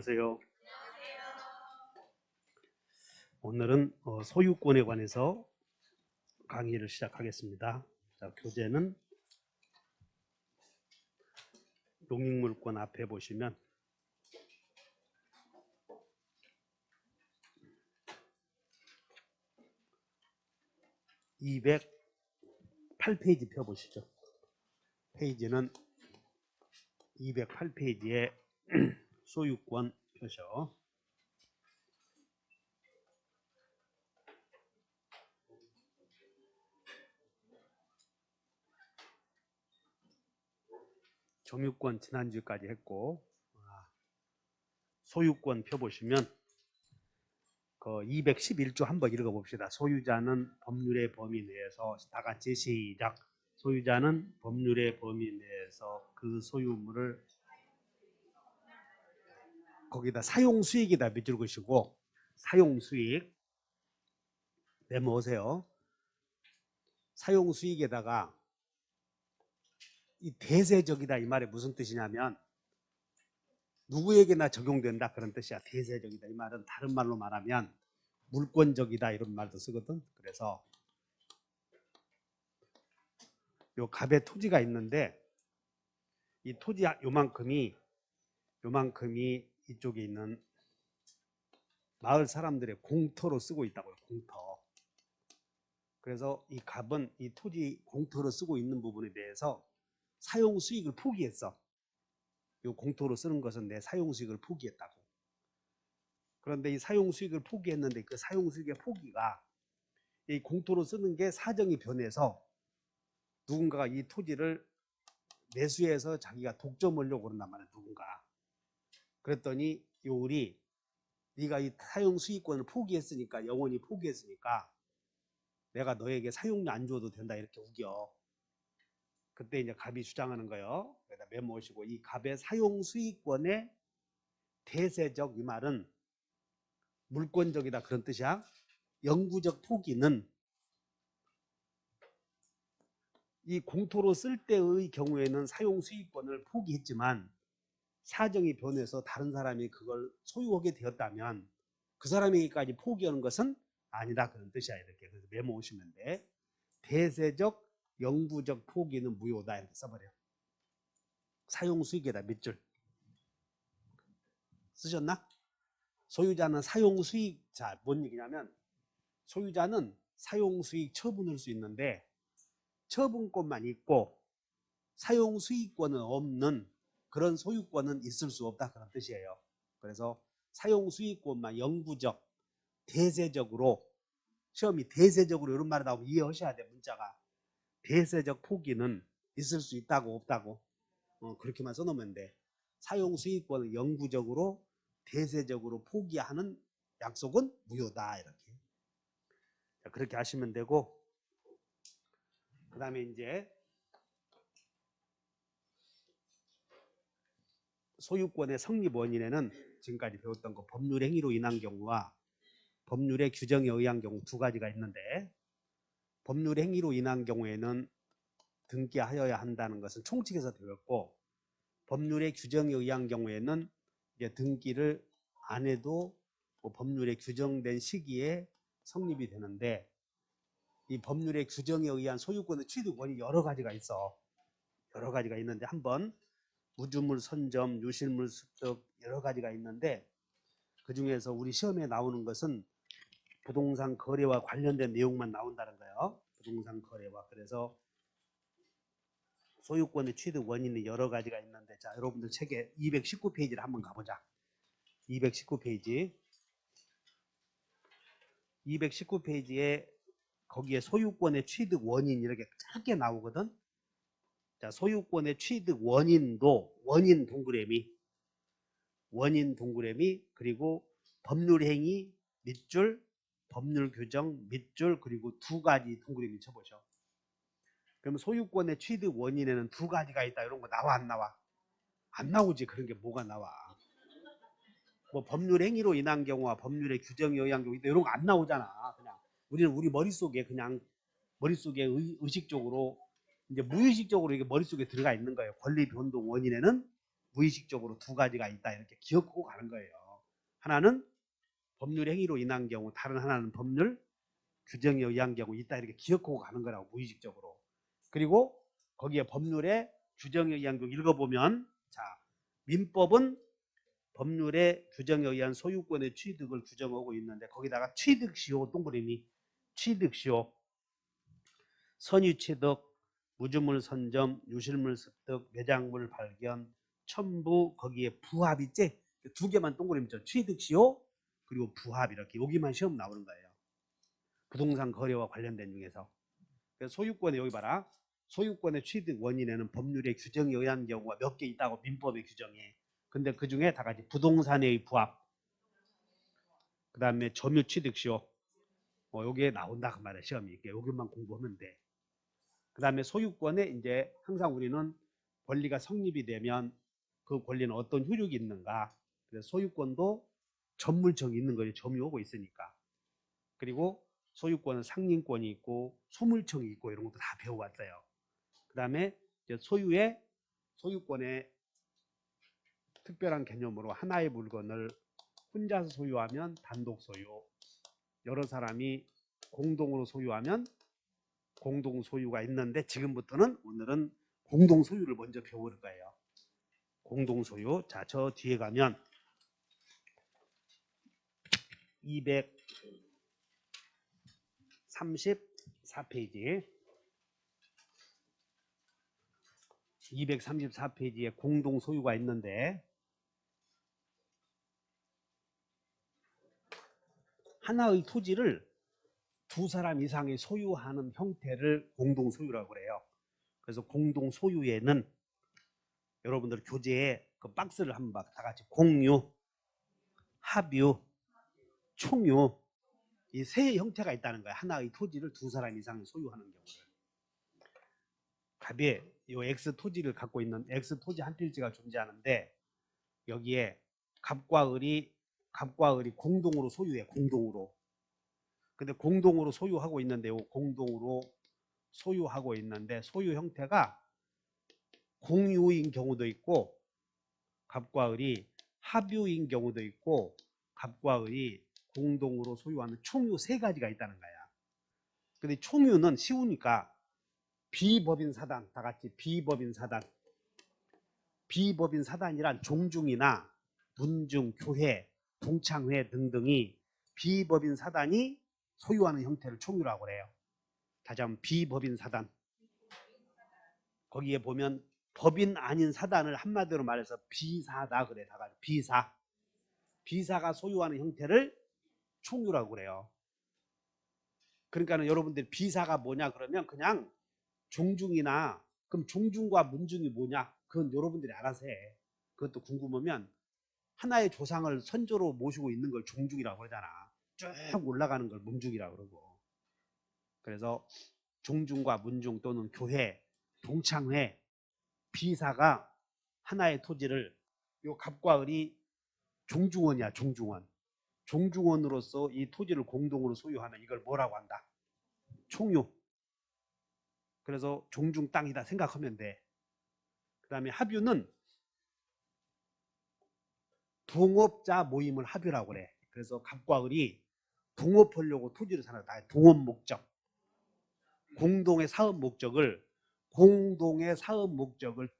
안녕하세요. 오늘은 소유권에 관해서 강의를 시작하겠습니다. 자, 교재는 농익물권 앞에 보시면 208페이지 펴보시죠. 페이지는 208페이지에 소유권 펴셔. 점유권 지난주까지 했고, 소유권 펴보시면 그 211조 한번 읽어봅시다. 소유자는 법률의 범위 내에서, 다 같이 시작. 소유자는 법률의 범위 내에서 그 소유물을 거기다 사용수익이다 밑줄 그시고, 사용수익 메모하세요. 사용수익에다가 이 대세적이다 이 말이 무슨 뜻이냐면 누구에게나 적용된다 그런 뜻이야. 대세적이다 이 말은 다른 말로 말하면 물권적이다 이런 말도 쓰거든. 그래서 요 갑에 토지가 있는데 이 토지 요만큼이 이쪽에 있는 마을 사람들의 공터로 쓰고 있다고요. 공터. 그래서 이 갑은 이 토지 공터로 쓰고 있는 부분에 대해서 사용 수익을 포기했어. 이 공터로 쓰는 것은 내 사용 수익을 포기했다고. 그런데 이 사용 수익을 포기했는데 그 사용 수익의 포기가 이 공터로 쓰는 게 사정이 변해서 누군가가 이 토지를 매수해서 자기가 독점하려고 그런단 말이야. 누군가. 그랬더니 우리 네가 이 사용 수익권을 포기했으니까, 영원히 포기했으니까 내가 너에게 사용료 안 줘도 된다 이렇게 우겨. 그때 이제 갑이 주장하는 거예요. 여기다 메모하시고, 이 갑의 사용 수익권의 대세적 이 말은 물권적이다 그런 뜻이야. 영구적 포기는 이 공토로 쓸 때의 경우에는 사용 수익권을 포기했지만 사정이 변해서 다른 사람이 그걸 소유하게 되었다면 그 사람에게까지 포기하는 것은 아니다 그런 뜻이야. 이렇게. 그래서 메모하시면 돼. 대세적 영구적 포기는 무효다 이렇게 써버려. 사용 수익에다 밑줄 쓰셨나? 소유자는 사용 수익, 자, 뭔 얘기냐면 소유자는 사용 수익 처분할 수 있는데 처분권만 있고 사용 수익권은 없는 그런 소유권은 있을 수 없다 그런 뜻이에요. 그래서 사용 수익권만 영구적, 대세적으로, 시험이 대세적으로 이런 말이 나오면 이해하셔야 돼. 문자가 대세적 포기는 있을 수 있다고 없다고 그렇게만 써놓으면 돼. 사용 수익권을 영구적으로 대세적으로 포기하는 약속은 무효다 이렇게. 자, 그렇게 하시면 되고, 그 다음에 이제 소유권의 성립 원인에는 지금까지 배웠던 거 법률 행위로 인한 경우와 법률의 규정에 의한 경우 두 가지가 있는데, 법률 행위로 인한 경우에는 등기하여야 한다는 것은 총칙에서 배웠고, 법률의 규정에 의한 경우에는 이제 등기를 안 해도 뭐 법률에 규정된 시기에 성립이 되는데, 이 법률의 규정에 의한 소유권의 취득원이 여러 가지가 있어. 여러 가지가 있는데 한번 무주물 선점, 유실물 습득 여러 가지가 있는데 그 중에서 우리 시험에 나오는 것은 부동산 거래와 관련된 내용만 나온다는 거예요. 부동산 거래와. 그래서 소유권의 취득 원인이 여러 가지가 있는데, 자, 여러분들 책에 219페이지를 한번 가보자. 219페이지. 219페이지에 거기에 소유권의 취득 원인 이렇게 짧게 나오거든. 자, 소유권의 취득 원인도 원인 동그라미 그리고 법률 행위 밑줄, 법률 규정 밑줄, 그리고 두 가지 동그라미 쳐보죠. 그럼 소유권의 취득 원인에는 두 가지가 있다 이런 거 나와 안 나와? 안 나오지. 그런 게 뭐가 나와? 뭐 법률 행위로 인한 경우와 법률의 규정에 의한 경우 이런 거 안 나오잖아. 그냥 우리는 우리 머릿속에 그냥 머릿속에 의식적으로 이제 무의식적으로 이게 머릿속에 들어가 있는 거예요. 권리 변동 원인에는 무의식적으로 두 가지가 있다 이렇게 기억하고 가는 거예요. 하나는 법률 행위로 인한 경우, 다른 하나는 법률 규정에 의한 경우 있다 이렇게 기억하고 가는 거라고 무의식적으로. 그리고 거기에 법률의 규정에 의한 경우 읽어보면 자 민법은 법률의 규정에 의한 소유권의 취득을 규정하고 있는데 거기다가 취득시효 동그라미 취득시효 선유취득 무주물 선점 유실물 습득 매장물 발견 첨부 거기에 부합 있지 두 개만 동그라미 있죠. 취득시효 그리고 부합 이렇게 여기만 시험 나오는 거예요. 부동산 거래와 관련된 중에서. 그래서 소유권에 여기 봐라. 소유권의 취득 원인에는 법률의 규정에 의한 경우가 몇 개 있다고 민법의 규정에. 근데 그 중에 다 같이 부동산의 부합, 그 다음에 점유 취득시효, 여기에 나온다 그 말이야 시험이. 여기만 공부하면 돼. 그 다음에 소유권에 이제 항상 우리는 권리가 성립이 되면 그 권리는 어떤 효력이 있는가. 그래서 소유권도 전물청이 있는 거죠. 점유하고 있으니까. 그리고 소유권은 상린권이 있고 소물청이 있고 이런 것도 다 배워왔어요. 그 다음에 소유권의 특별한 개념으로 하나의 물건을 혼자서 소유하면 단독 소유, 여러 사람이 공동으로 소유하면 공동 소유가 있는데 지금부터는 오늘은 공동 소유를 먼저 배워볼 거예요. 공동 소유. 자, 저 뒤에 가면 234페이지 234페이지에 공동 소유가 있는데 하나의 토지를 두 사람 이상이 소유하는 형태를 공동 소유라고 그래요. 그래서 공동 소유에는 여러분들 교재에 그 박스를 한번 다 같이 공유, 합유, 총유 이 세 형태가 있다는 거예요. 하나의 토지를 두 사람 이상이 소유하는 경우를. 갑에 이 X 토지를 갖고 있는 X 토지 한 필지가 존재하는데 여기에 갑과 을이 공동으로 소유해. 공동으로. 근데 공동으로 소유하고 있는데 공동으로 소유하고 있는데 소유 형태가 공유인 경우도 있고 갑과 을이 합유인 경우도 있고 갑과 을이 공동으로 소유하는 총유 세 가지가 있다는 거야. 근데 총유는 쉬우니까 비법인 사단 다 같이 비법인 사단이란 종중이나 문중, 교회, 동창회 등등이 비법인 사단이 소유하는 형태를 총유라고 그래요. 다시 한번 비법인 사단. 거기에 보면 법인 아닌 사단을 한마디로 말해서 비사다 그래. 다 같이 비사. 비사가 소유하는 형태를 총유라고 그래요. 그러니까 여러분들 비사가 뭐냐 그러면 그냥 종중이나 그럼 종중과 문중이 뭐냐 그건 여러분들이 알아서 해. 그것도 궁금하면 하나의 조상을 선조로 모시고 있는 걸 종중이라고 그러잖아. 쭉 올라가는 걸 문중이라고 그러고. 그래서 종중과 문중 또는 교회, 동창회, 비사가 하나의 토지를 요 갑과 을이 종중원이야. 종중원으로서 이 토지를 공동으로 소유하면 이걸 뭐라고 한다? 총유. 그래서 종중 땅이다 생각하면 돼. 그 다음에 합유는 동업자 모임을 합유라고 그래. 그래서 갑과 을이 동업하려고 토지를 사놨다. 동업 목적. 공동의 사업 목적을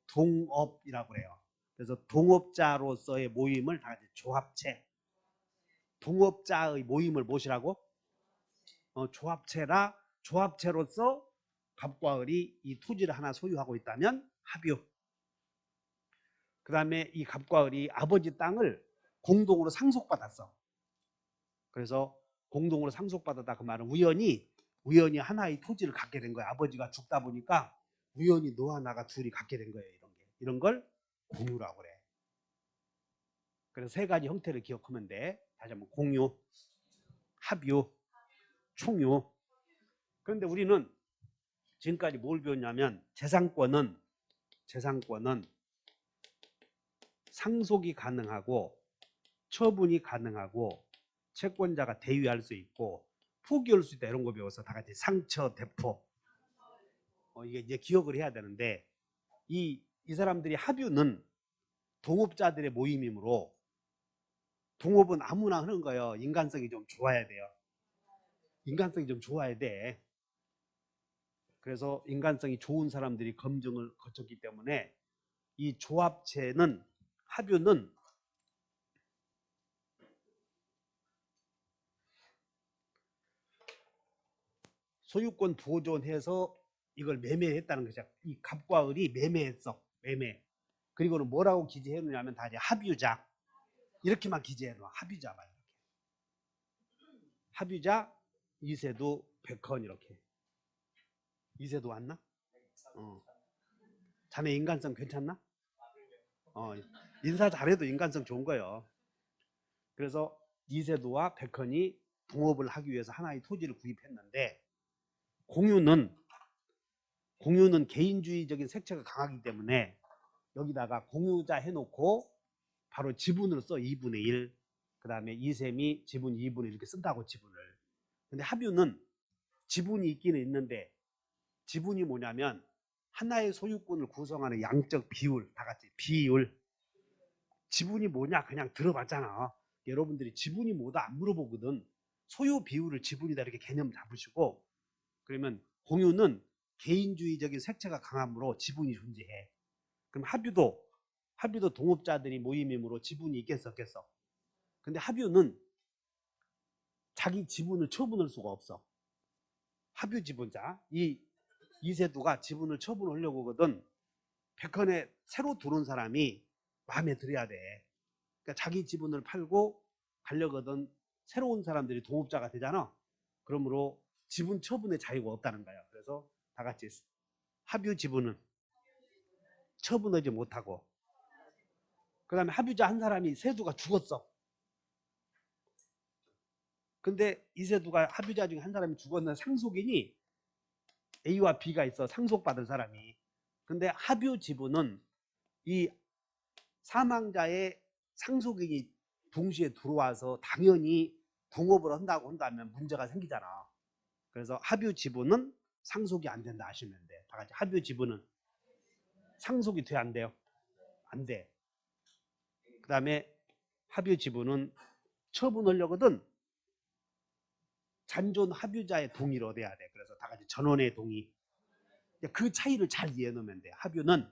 동업이라고 그래요. 그래서 동업자로서의 모임을 다 같이 조합체. 동업자의 모임을 무엇이라고? 조합체로서 갑과 을이 이 토지를 하나 소유하고 있다면 합유. 그 다음에 이 갑과 을이 아버지 땅을 공동으로 상속받았어. 그래서 공동으로 상속받았다 그 말은 우연히 하나의 토지를 갖게 된 거야. 아버지가 죽다 보니까 우연히 너와 나가 둘이 갖게 된 거예요. 이런 걸 공유라고 그래. 그래서 세 가지 형태를 기억하면 돼. 다시 한번 공유, 합유, 총유. 그런데 우리는 지금까지 뭘 배웠냐면 재산권은 상속이 가능하고 처분이 가능하고 채권자가 대위할 수 있고 포기할 수 있다 이런 거 배워서 다 같이 상처, 대포. 이게 이제 기억을 해야 되는데 이 사람들이 합유는 동업자들의 모임이므로 동업은 아무나 하는 거예요. 인간성이 좀 좋아야 돼요. 인간성이 좀 좋아야 돼. 그래서 인간성이 좋은 사람들이 검증을 거쳤기 때문에 이 조합체는 합유는 소유권 보존해서 이걸 매매했다는 거죠. 이 갑과 을이 매매했어. 매매. 그리고는 뭐라고 기재해 놓냐면 다 이제 합유자. 이렇게만 기재해 놔. 합유자만 이렇게. 합유자 이세도 백헌 이렇게. 이세도 왔나? 자네 인간성 괜찮나? 인사 잘해도 인간성 좋은 거예요. 그래서 이세도와 백헌이 동업을 하기 위해서 하나의 토지를 구입했는데 공유는 개인주의적인 색채가 강하기 때문에 여기다가 공유자 해놓고 바로 지분을 써. 2분의 1. 그 다음에 이셈이 지분 2분의 1 이렇게 쓴다고 지분을. 근데 합유는 지분이 있기는 있는데 지분이 뭐냐면 하나의 소유권을 구성하는 양적 비율. 다 같이 비율. 지분이 뭐냐 그냥 들어봤잖아. 여러분들이 지분이 뭐다 안 물어보거든. 소유 비율을 지분이다 이렇게 개념 잡으시고 그러면 공유는 개인주의적인 색채가 강하므로 지분이 존재해. 그럼 합유도 동업자들이 모임이므로 지분이 있겠어 없겠어? 근데 합유는 자기 지분을 처분할 수가 없어. 합유 지분자 이세도가 지분을 처분하려고 하거든 백헌에 새로 들어온 사람이 마음에 들어야 돼. 그러니까 자기 지분을 팔고 가려거든 새로운 사람들이 동업자가 되잖아. 그러므로 지분 처분의 자유가 없다는 거야. 그래서 다 같이 합유 지분은 처분하지 못하고 그 다음에 합유자 한 사람이 세두가 죽었어. 근데 이세두가 합유자 중에 한 사람이 죽었는데 상속인이 A와 B가 있어. 상속받을 사람이. 근데 합유 지분은 이 사망자의 상속인이 동시에 들어와서 당연히 동업을 한다면 문제가 생기잖아. 그래서 합유 지분은 상속이 안 된다 하시면 돼. 다 같이 합유 지분은 상속이 돼 안 돼요? 안 돼. 그 다음에 합유 지분은 처분하려거든 잔존 합유자의 동의를 얻어야 돼. 그래서 다 같이 전원의 동의. 그 차이를 잘 이해해 놓으면 돼. 합유는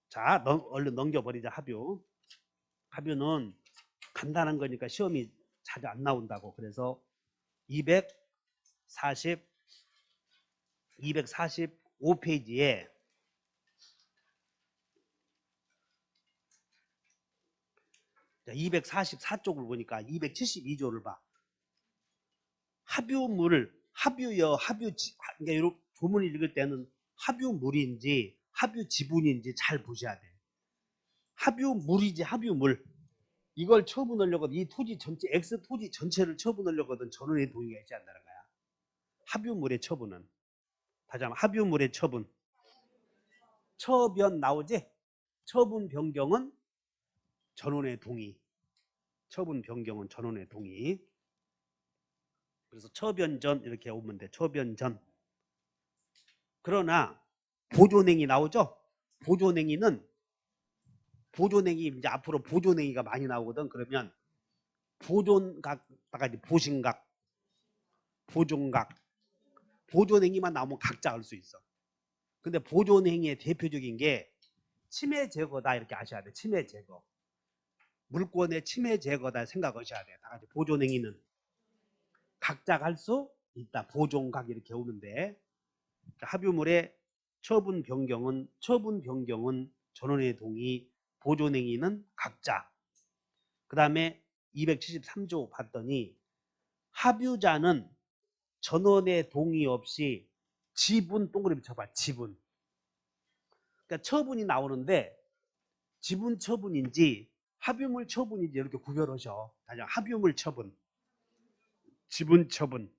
자 얼른 넘겨버리자. 합유는 간단한 거니까 시험이 자주 안 나온다고. 그래서 245페이지에 244쪽을 보니까 272조를 봐. 합유여 그러니까 이런 조문을 읽을 때는 합유물인지 합유지분인지 잘 보셔야 돼. 합유물이지 합유물. 이걸 처분하려고 이 토지 전체 X 토지 전체를 처분하려거든 전원의 동의가 있지 않다는 거야. 합유물의 처분은 다시 한번 합유물의 처분. 처변 나오지? 처분 변경은 전원의 동의. 처분 변경은 전원의 동의. 그래서 처변전 이렇게 오면 돼. 처변전. 그러나 보존행위 나오죠? 보존행위는 이제 앞으로 보존행위가 많이 나오거든. 그러면 보존각, 보신각, 보존각, 보존행위만 나오면 각자 알 수 있어. 근데 보존행위의 대표적인 게 침해 제거다 이렇게 아셔야 돼. 침해 제거. 물권의 침해 제거다 생각하셔야 돼. 다 같이 보존행위는 각자 할 수 있다. 보존각 이렇게 오는데 합유물의 처분 변경은 전원의 동의, 보존행위는 각자. 그 다음에 273조 봤더니 합유자는 전원의 동의 없이 지분 동그라미 쳐봐. 지분. 그러니까 처분이 나오는데 지분 처분인지 합유물 처분인지 이렇게 구별하셔. 다시 합유물 처분, 지분 처분.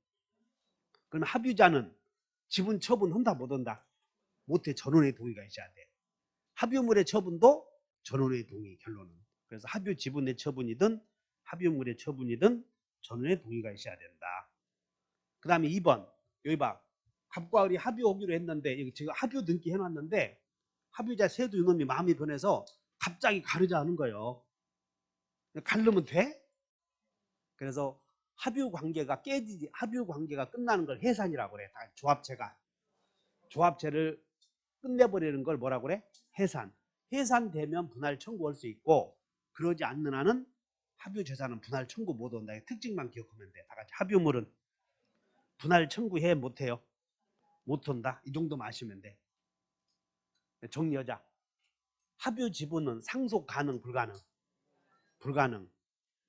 그럼 합유자는 지분 처분 한다 못 한다? 못해. 전원의 동의가 있어야 돼. 합유물의 처분도 전원의 동의 결론은. 그래서 합유 지분의 처분이든 합유물의 처분이든 전원의 동의가 있어야 된다. 그 다음에 2번 여기 봐. 갑과 을이 합유하기로 했는데 여기 지금 합유 등기 해놨는데 합유자 세두 이놈이 마음이 변해서 갑자기 가르자는 거예요. 가르면 돼? 그래서 합유 관계가 깨지지, 합유 관계가 끝나는 걸 해산이라고 그래. 조합체를 끝내버리는 걸 뭐라고 그래? 해산. 해산되면 분할 청구할 수 있고, 그러지 않는 한은 합유 재산은 분할 청구 못 한다. 특징만 기억하면 돼. 다 같이 합유물은 분할 청구해 못해요? 못한다. 이 정도만 아시면 돼. 정리하자. 합유 지분은 상속 가능 불가능? 불가능.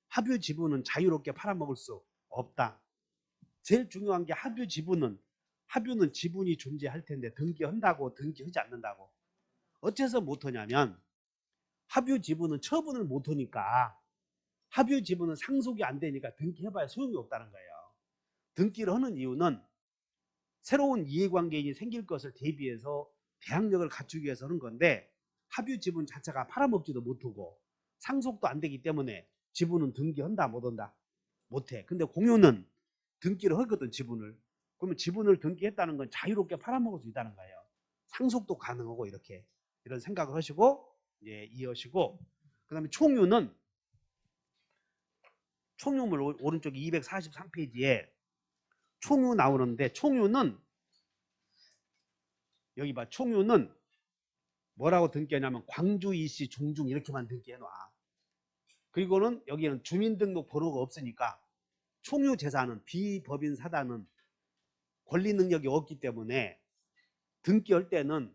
합유 지분은 자유롭게 팔아먹을 수 없다. 제일 중요한 게 합유 지분은, 합유는 지분이 존재할 텐데 등기한다고 등기하지 않는다고. 어째서 못하냐면 합유 지분은 처분을 못하니까, 합유 지분은 상속이 안 되니까 등기해봐야 소용이 없다는 거예요. 등기를 하는 이유는 새로운 이해관계인이 생길 것을 대비해서 대항력을 갖추기 위해서 하는 건데, 합유 지분 자체가 팔아먹지도 못하고 상속도 안 되기 때문에 지분은 등기한다 못한다? 못해. 근데 공유는 등기를 하거든, 지분을. 그러면 지분을 등기했다는 건 자유롭게 팔아먹을 수 있다는 거예요. 상속도 가능하고 이렇게. 이런 생각을 하시고 이제 이해하시고, 그 다음에 총유는, 총유물 오른쪽 243페이지에 총유 나오는데, 총유는 여기 봐. 총유는 뭐라고 등기하냐면 광주 이시 종중 이렇게만 등기해놔. 그리고는 여기는 주민등록 번호가 없으니까 총유 재산은 비법인 사단은 권리 능력이 없기 때문에 등기할 때는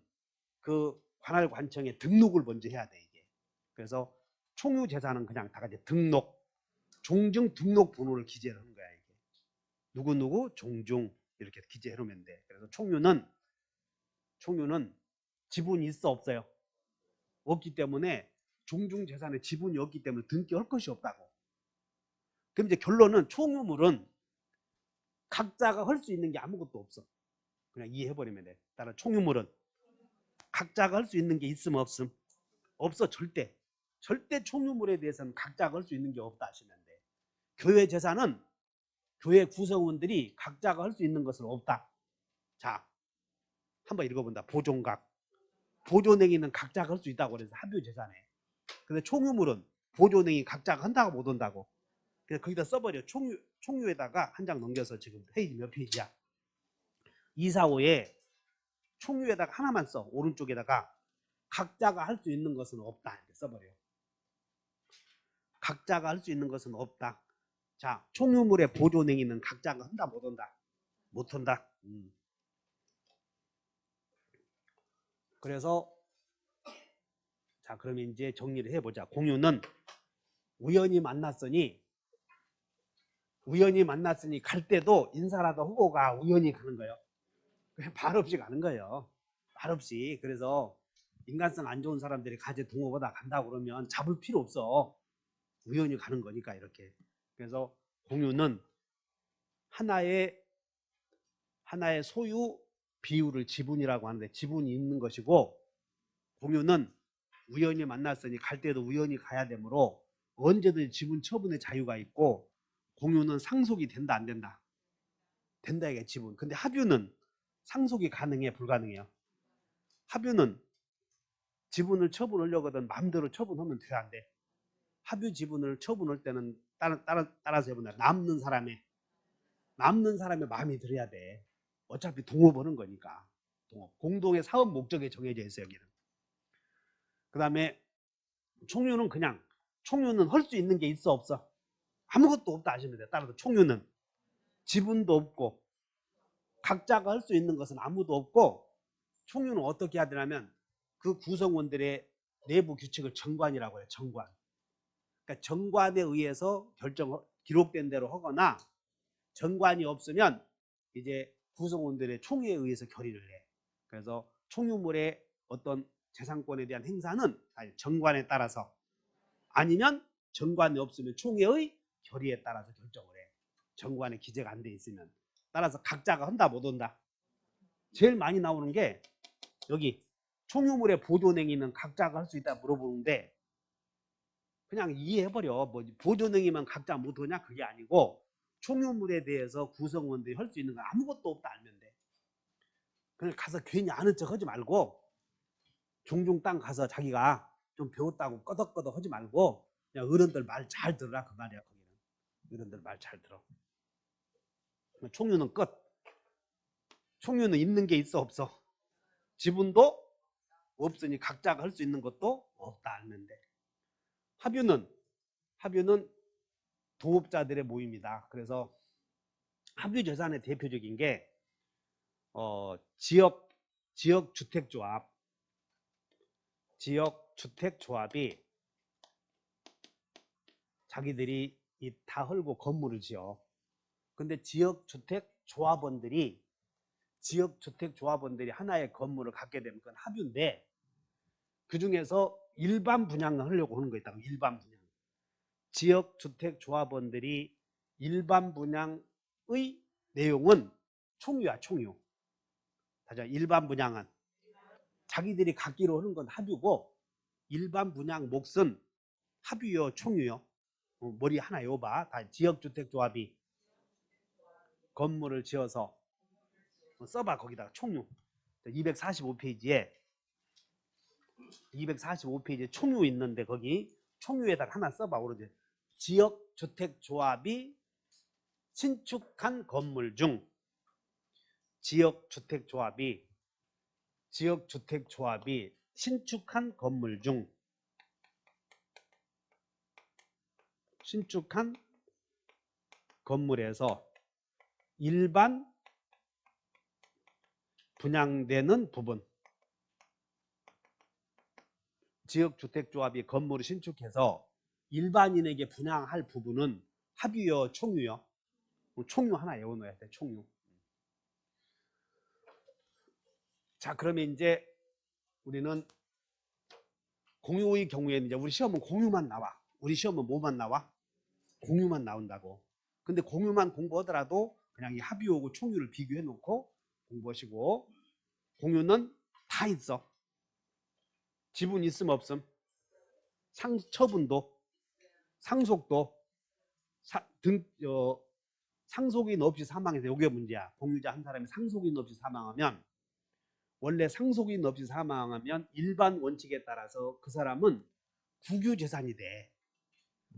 그 관할관청에 등록을 먼저 해야 돼, 이게. 그래서 총유 재산은 그냥 다 같이 등록, 종중 등록 번호를 기재를 하는 거야, 이게. 누구누구 종중 이렇게 기재해 놓으면 돼. 그래서 총유는 지분이 있어 없어요? 없기 때문에, 종중 재산에 지분이 없기 때문에 등기할 것이 없다고. 그럼 이제 결론은 총유물은 각자가 할 수 있는 게 아무것도 없어. 그냥 이해해버리면 돼. 따라 총유물은 각자가 할 수 있는 게 있음 없음? 없어. 절대 총유물에 대해서는 각자가 할 수 있는 게 없다 하시면 돼. 교회 재산은 교회 구성원들이 각자가 할 수 있는 것은 없다. 자, 한번 읽어본다. 보존각. 보존행위는 각자가 할 수 있다고 그래서 합유 재산에. 근데 총유물은 보존행위 각자가 한다고 못 한다고. 그래서 거기다 써버려. 총유에다가 한 장 넘겨서, 지금 페이지 몇 페이지야? 245에 총유에다가 하나만 써. 오른쪽에다가 각자가 할 수 있는 것은 없다 이렇게 써버려. 각자가 할 수 있는 것은 없다. 자, 총유물의 보존행위는 각자가 한다 못 한다? 못 한다. 그래서 자, 그러면 이제 정리를 해보자. 공유는 우연히 만났으니 갈 때도 인사라도 하고 가. 우연히 가는 거예요. 말 없이 가는 거예요. 말 없이. 그래서 인간성 안 좋은 사람들이 가재 동호보다 간다고 그러면 잡을 필요 없어. 우연히 가는 거니까 이렇게. 그래서 공유는 하나의 소유 비율을 지분이라고 하는데, 지분이 있는 것이고, 공유는 우연히 만났으니 갈 때도 우연히 가야 되므로 언제든지 지분 처분의 자유가 있고, 공유는 상속이 된다 안 된다? 된다 이게 지분. 근데 합유는 상속이 가능해 불가능해요? 합유는 지분을 처분하려거든 마음대로 처분하면 돼 안 돼? 합유 지분을 처분할 때는 따라서 해본다. 남는 사람의 마음이 들어야 돼. 어차피 동업하는 거니까. 동업. 공동의 사업 목적에 정해져 있어요, 여기는. 그 다음에 총유는 그냥, 총유는 할 수 있는 게 있어 없어? 아무것도 없다 하시면 돼요. 따라서 총유는 지분도 없고 각자가 할 수 있는 것은 아무도 없고, 총유는 어떻게 해야 되냐면 그 구성원들의 내부 규칙을 정관이라고 해요. 정관. 그러니까 정관에 의해서 기록된 대로 하거나, 정관이 없으면 이제 구성원들의 총회에 의해서 결의를 해. 그래서 총유물의 어떤 재산권에 대한 행사는 정관에 따라서, 아니면 정관이 없으면 총회의 결의에 따라서 결정을 해. 정관에 기재가 안 돼 있으면. 따라서 각자가 한다 못 한다? 제일 많이 나오는 게 여기 총유물의 보존행위는 각자가 할 수 있다 물어보는데, 그냥 이해해버려. 뭐 보존행위만 각자 못하냐? 그게 아니고, 총유물에 대해서 구성원들이 할 수 있는 건 아무것도 없다 알면 돼. 그냥 가서 괜히 아는 척 하지 말고 종종 땅 가서 자기가 좀 배웠다고 끄덕끄덕 하지 말고 그냥 어른들 말 잘 들으라 그 말이야. 거기는 어른들 말 잘 들어. 총유는 끝. 총유는 있는 게 있어 없어? 지분도 없으니 각자가 할 수 있는 것도 없다 알는데, 합유는 동업자들의 모임이다. 그래서 합유 재산의 대표적인 게 지역 주택조합이 자기들이 다 헐고 건물을 지어. 근데 지역주택조합원들이 하나의 건물을 갖게 되면 그건 합유인데, 그 중에서 일반 분양을 하려고 하는 거 있다고. 일반 분양. 지역주택조합원들이 일반 분양의 내용은 총유야, 총유. 다자 일반 분양은 자기들이 갖기로 하는 건 합유고, 일반 분양 몫은 합유요, 총유요. 머리 하나 요봐. 다 지역주택조합이 건물을 지어서 써봐. 거기다가 총유. 245페이지에 총유 있는데 거기 총유에다가 하나 써봐. 그러지. 지역주택조합이 신축한 건물 중 지역주택조합이 신축한 건물 중 신축한 건물에서 일반 분양되는 부분, 지역주택조합이 건물을 신축해서 일반인에게 분양할 부분은 합유요, 총유요? 총유 하나 외워놓아야 돼. 총유. 자, 그러면 이제 우리는 공유의 경우에는 이제 우리 시험은 공유만 나와. 우리 시험은 뭐만 나와? 공유만 나온다고. 근데 공유만 공부하더라도 그냥 이 합유하고 총유를 비교해 놓고 공부하시고, 공유는 다 있어. 지분 있음 없음, 처분도, 상속도, 상속인 없이 사망해서 이게 문제야. 공유자 한 사람이 상속인 없이 사망하면, 원래 상속인 없이 사망하면 일반 원칙에 따라서 그 사람은 국유재산이 돼.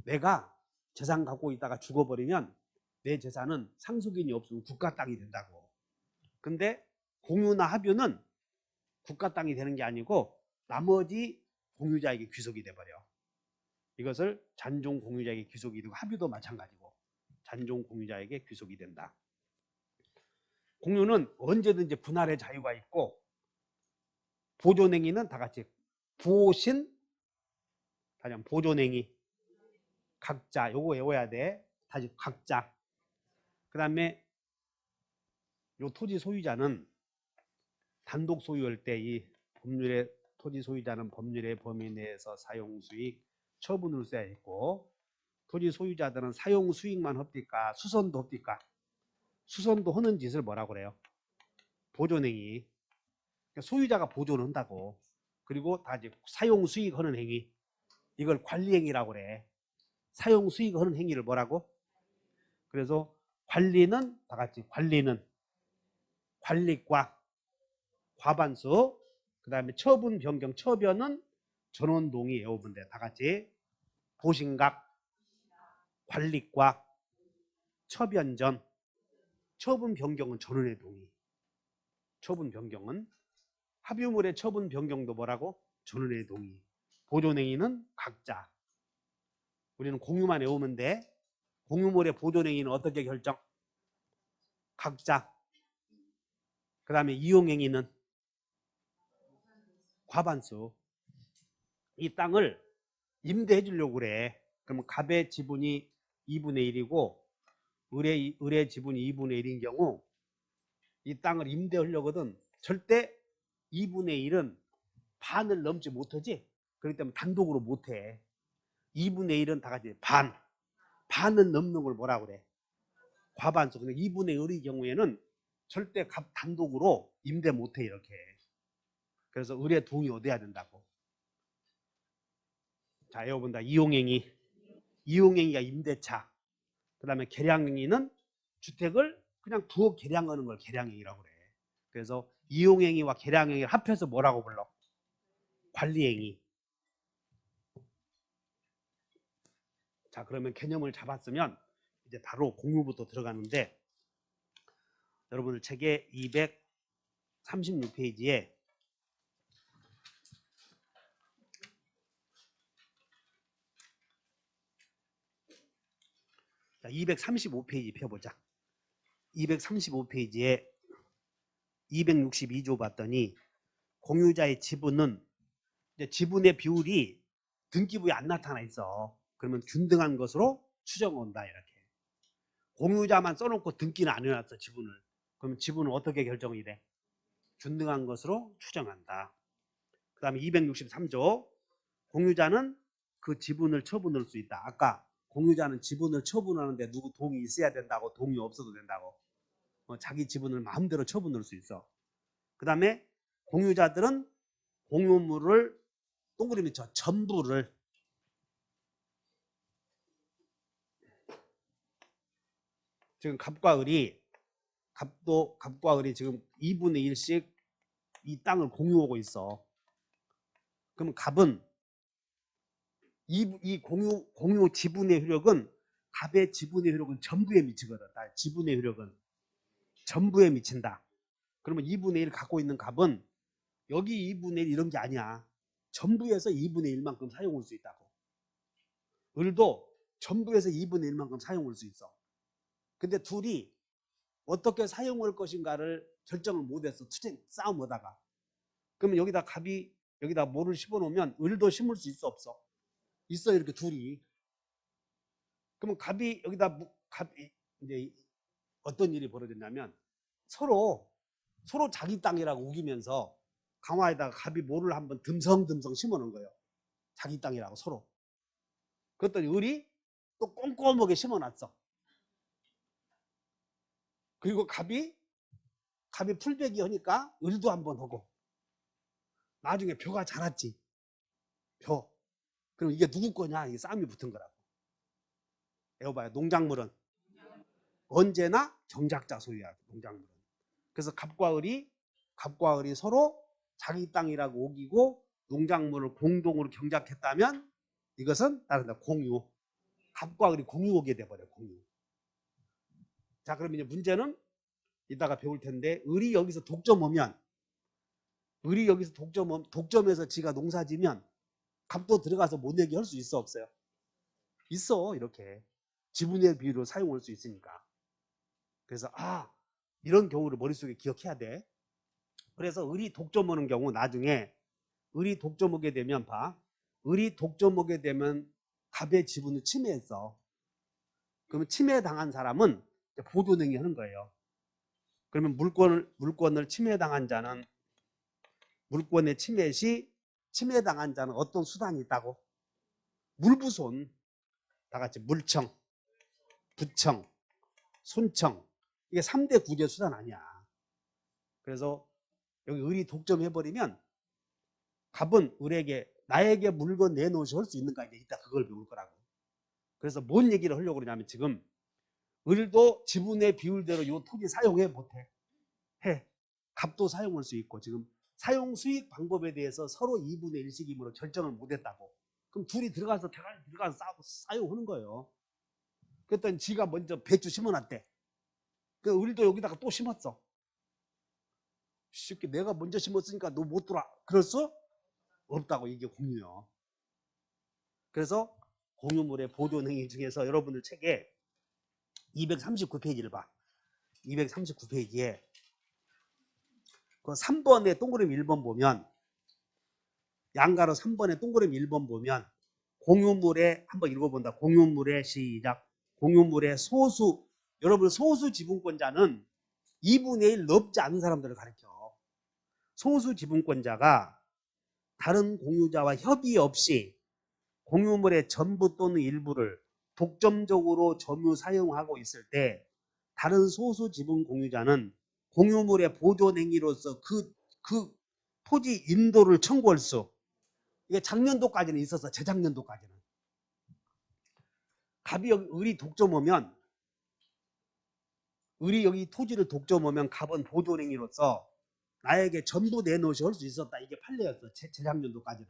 내가 재산 갖고 있다가 죽어버리면 내 재산은 상속인이 없으면 국가 땅이 된다고. 근데 공유나 합유는 국가 땅이 되는 게 아니고 나머지 공유자에게 귀속이 돼버려. 이것을 잔존 공유자에게 귀속이 되고, 합유도 마찬가지고 잔존 공유자에게 귀속이 된다. 공유는 언제든지 분할의 자유가 있고, 보존행위는 다 같이 부신, 보존행위, 각자, 요거 외워야 돼. 다시 각자. 그 다음에 요 토지 소유자는 단독 소유할 때 이 법률의 토지 소유자는 법률의 범위 내에서 사용 수익 처분을 써야 했고, 토지 소유자들은 사용 수익만 합니까? 수선도 합니까? 수선도 하는 짓을 뭐라고 그래요? 보존행위. 그러니까 소유자가 보존을 한다고. 그리고 다 이제 사용 수익 하는 행위, 이걸 관리행위라고 그래. 사용 수익 하는 행위를 뭐라고? 그래서 관리는 다 같이 관리는 관리과 과반수, 그 다음에 처분 변경, 처변은 전원 동의 외우면 돼. 다 같이 보신각, 관리과, 처변전, 처분 변경은 전원의 동의. 처분 변경은 합유물의 처분 변경도 뭐라고? 전원의 동의. 보존행위는 각자. 우리는 공유만 외우면 돼. 공유물의 보존행위는 어떻게 결정? 각자. 그 다음에 이용행위는 과반수. 이 땅을 임대해 주려고 그래. 그러면 갑의 지분이 2분의 1이고 을의 지분이 2분의 1인 경우 이 땅을 임대하려거든. 절대 2분의 1은 반을 넘지 못하지. 그렇기 때문에 단독으로 못해. 2분의 1은 다 같이 반은 넘는 걸 뭐라고 그래? 과반수. 근데 2분의 1의 경우에는 절대 갑 단독으로 임대 못해 이렇게. 그래서 을의 동의 얻어야 된다고. 자, 여러분들 이용행위. 이용행위가 임대차. 그 다음에 계량행위는 주택을 그냥 부엌 계량하는 걸 계량행위라고 그래. 그래서 이용행위와 계량행위를 합해서 뭐라고 불러? 관리행위. 자, 그러면 개념을 잡았으면 이제 바로 공유부터 들어가는데 여러분들 책의 236페이지에 235페이지 펴보자. 235페이지에 262조 봤더니 공유자의 지분은 이제 지분의 비율이 등기부에 안 나타나 있어. 그러면 균등한 것으로 추정한다 이렇게. 공유자만 써놓고 등기는 안 해놨어 지분을. 그러면 지분은 어떻게 결정이 돼? 균등한 것으로 추정한다. 그 다음에 263조 공유자는 그 지분을 처분할 수 있다. 아까 공유자는 지분을 처분하는데 누구 동의 있어야 된다고 동의 없어도 된다고. 자기 지분을 마음대로 처분할 수 있어. 그 다음에 공유자들은 공유물을 동그라미 쳐 전부를 지금 갑과 을이 갑과 을이 지금 2분의 1씩 이 땅을 공유하고 있어. 그럼 갑은 이 공유 지분의 효력은 갑의 지분의 효력은 전부에 미치거든. 지분의 효력은 전부에 미친다. 그러면 2분의 1 갖고 있는 갑은 여기 2분의 1 이런 게 아니야. 전부에서 2분의 1만큼 사용할 수 있다고. 을도 전부에서 2분의 1만큼 사용할 수 있어. 근데 둘이 어떻게 사용할 것인가를 결정을 못했어. 싸움하다가. 그러면 여기다 갑이 여기다 뭐를 심어놓으면 을도 심을 수 있어 없어? 있어 이렇게 둘이. 그러면 갑이 여기다 갑이 이제 어떤 일이 벌어졌냐면 서로 자기 땅이라고 우기면서 강화에다가 갑이 뭐를 한번 듬성듬성 심어놓은 거예요. 자기 땅이라고 서로. 그랬더니 을이 또 꼼꼼하게 심어놨어. 그리고 갑이 풀베기 하니까 을도 한번 하고 나중에 벼가 자랐지. 벼. 그럼 이게 누구 거냐? 이게 싸움이 붙은 거라고. 에어봐요. 농작물은 언제나 경작자 소유야. 농작물은. 그래서 갑과 을이 서로 자기 땅이라고 우기고 농작물을 공동으로 경작했다면 이것은 다른다. 공유. 갑과 을이 공유하게 돼버려. 공유. 자, 그럼 이제 문제는 이따가 배울 텐데 을이 여기서 독점하면 독점해서 지가 농사지면 갑도 들어가서 못 내게 할 수 있어 없어요? 있어. 이렇게 지분의 비율을 사용할 수 있으니까. 그래서 이런 경우를 머릿속에 기억해야 돼. 그래서 을이 독점하는 경우 나중에 을이 독점하게 되면 을이 독점하게 되면 갑의 지분을 침해했어. 그러면 침해당한 사람은 보존행위 하는 거예요. 그러면 물권을 침해당한 자는 물권의 침해 시 침해당한 자는 어떤 수단이 있다고? 물부손. 다 같이 물청, 부청, 손청. 이게 3대 구제 수단 아니야. 그래서 여기 을이 독점해버리면 갑은 을에게 나에게 물건 내놓으시 할 수 있는가 이제 이따 그걸 배울 거라고. 그래서 뭔 얘기를 하려고 그러냐면 지금 을도 지분의 비율대로 이 토지 사용해 못해? 해. 갑도 사용할 수 있고 지금 사용 수익 방법에 대해서 서로 2분의 1씩이므로 결정을 못했다고. 그럼 둘이 들어가서 사용하는 거예요. 그랬더니 지가 먼저 배추 심어놨대. 그 을도 여기다가 또 심었어. 쉽게 내가 먼저 심었으니까 너 못 들어와. 그럴 수 없다고. 이게 공유요. 그래서 공유물의 보존행위 중에서 여러분들 책에 239페이지를 봐. 239페이지에 그 3번에 동그라미 1번 보면 양가로 3번에 동그라미 1번 보면 공유물의 한번 읽어본다. 공유물의 시작. 공유물의 소수. 여러분 소수 지분권자는 2분의 1 넘지 않은 사람들을 가리켜. 소수 지분권자가 다른 공유자와 협의 없이 공유물의 전부 또는 일부를 독점적으로 점유 사용하고 있을 때 다른 소수 지분 공유자는 공유물의 보존 행위로서 그 토지 인도를 청구할 수. 이게 작년도까지는 있었어. 재작년도까지는. 갑이 여기 을이 독점하면 을이 여기 토지를 독점하면 갑은 보존 행위로서 나에게 전부 내놓으시 할 수 있었다. 이게 판례였어. 재작년도까지는.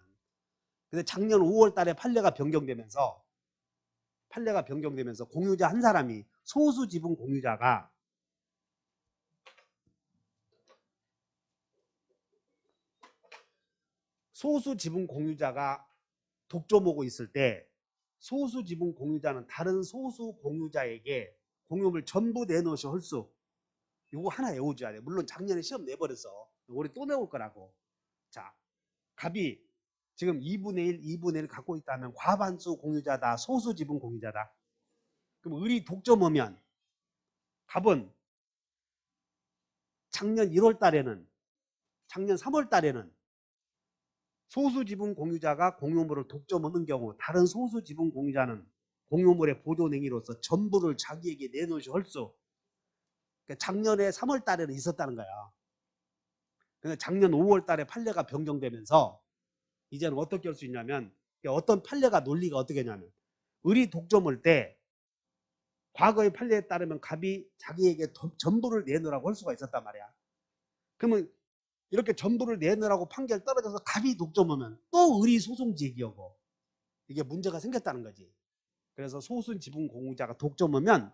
근데 작년 5월 달에 판례가 변경되면서 판례가 변경되면서 공유자 한 사람이 소수 지분 공유자가 독점하고 있을 때 소수 지분 공유자는 다른 소수 공유자에게 공유물 전부 내놓으시 홀수. 이거 하나 외워줘야 돼. 물론 작년에 시험 내버렸어. 올해 또 내올 거라고. 자, 갑이 지금 2분의 1, 2분의 1 갖고 있다면 과반수 공유자다. 소수 지분 공유자다. 그럼 을이 독점하면 갑은 작년 1월 달에는 작년 3월 달에는 소수 지분 공유자가 공유물을 독점하는 경우 다른 소수 지분 공유자는 공유물의 보존행위로서 전부를 자기에게 내놓으시 홀수. 그러니까 작년에 3월 달에는 있었다는 거야. 그러니까 작년 5월 달에 판례가 변경되면서 이제는 어떻게 할 수 있냐면 어떤 판례가 논리가 어떻게 하냐면 을이 독점할 때 과거의 판례에 따르면 갑이 자기에게 전부를 내놓으라고 할 수가 있었단 말이야. 그러면 이렇게 전부를 내놓으라고 판결 떨어져서 갑이 독점하면 또 을이 소송 제기하고 이게 문제가 생겼다는 거지. 그래서 소수 지분 공유자가 독점하면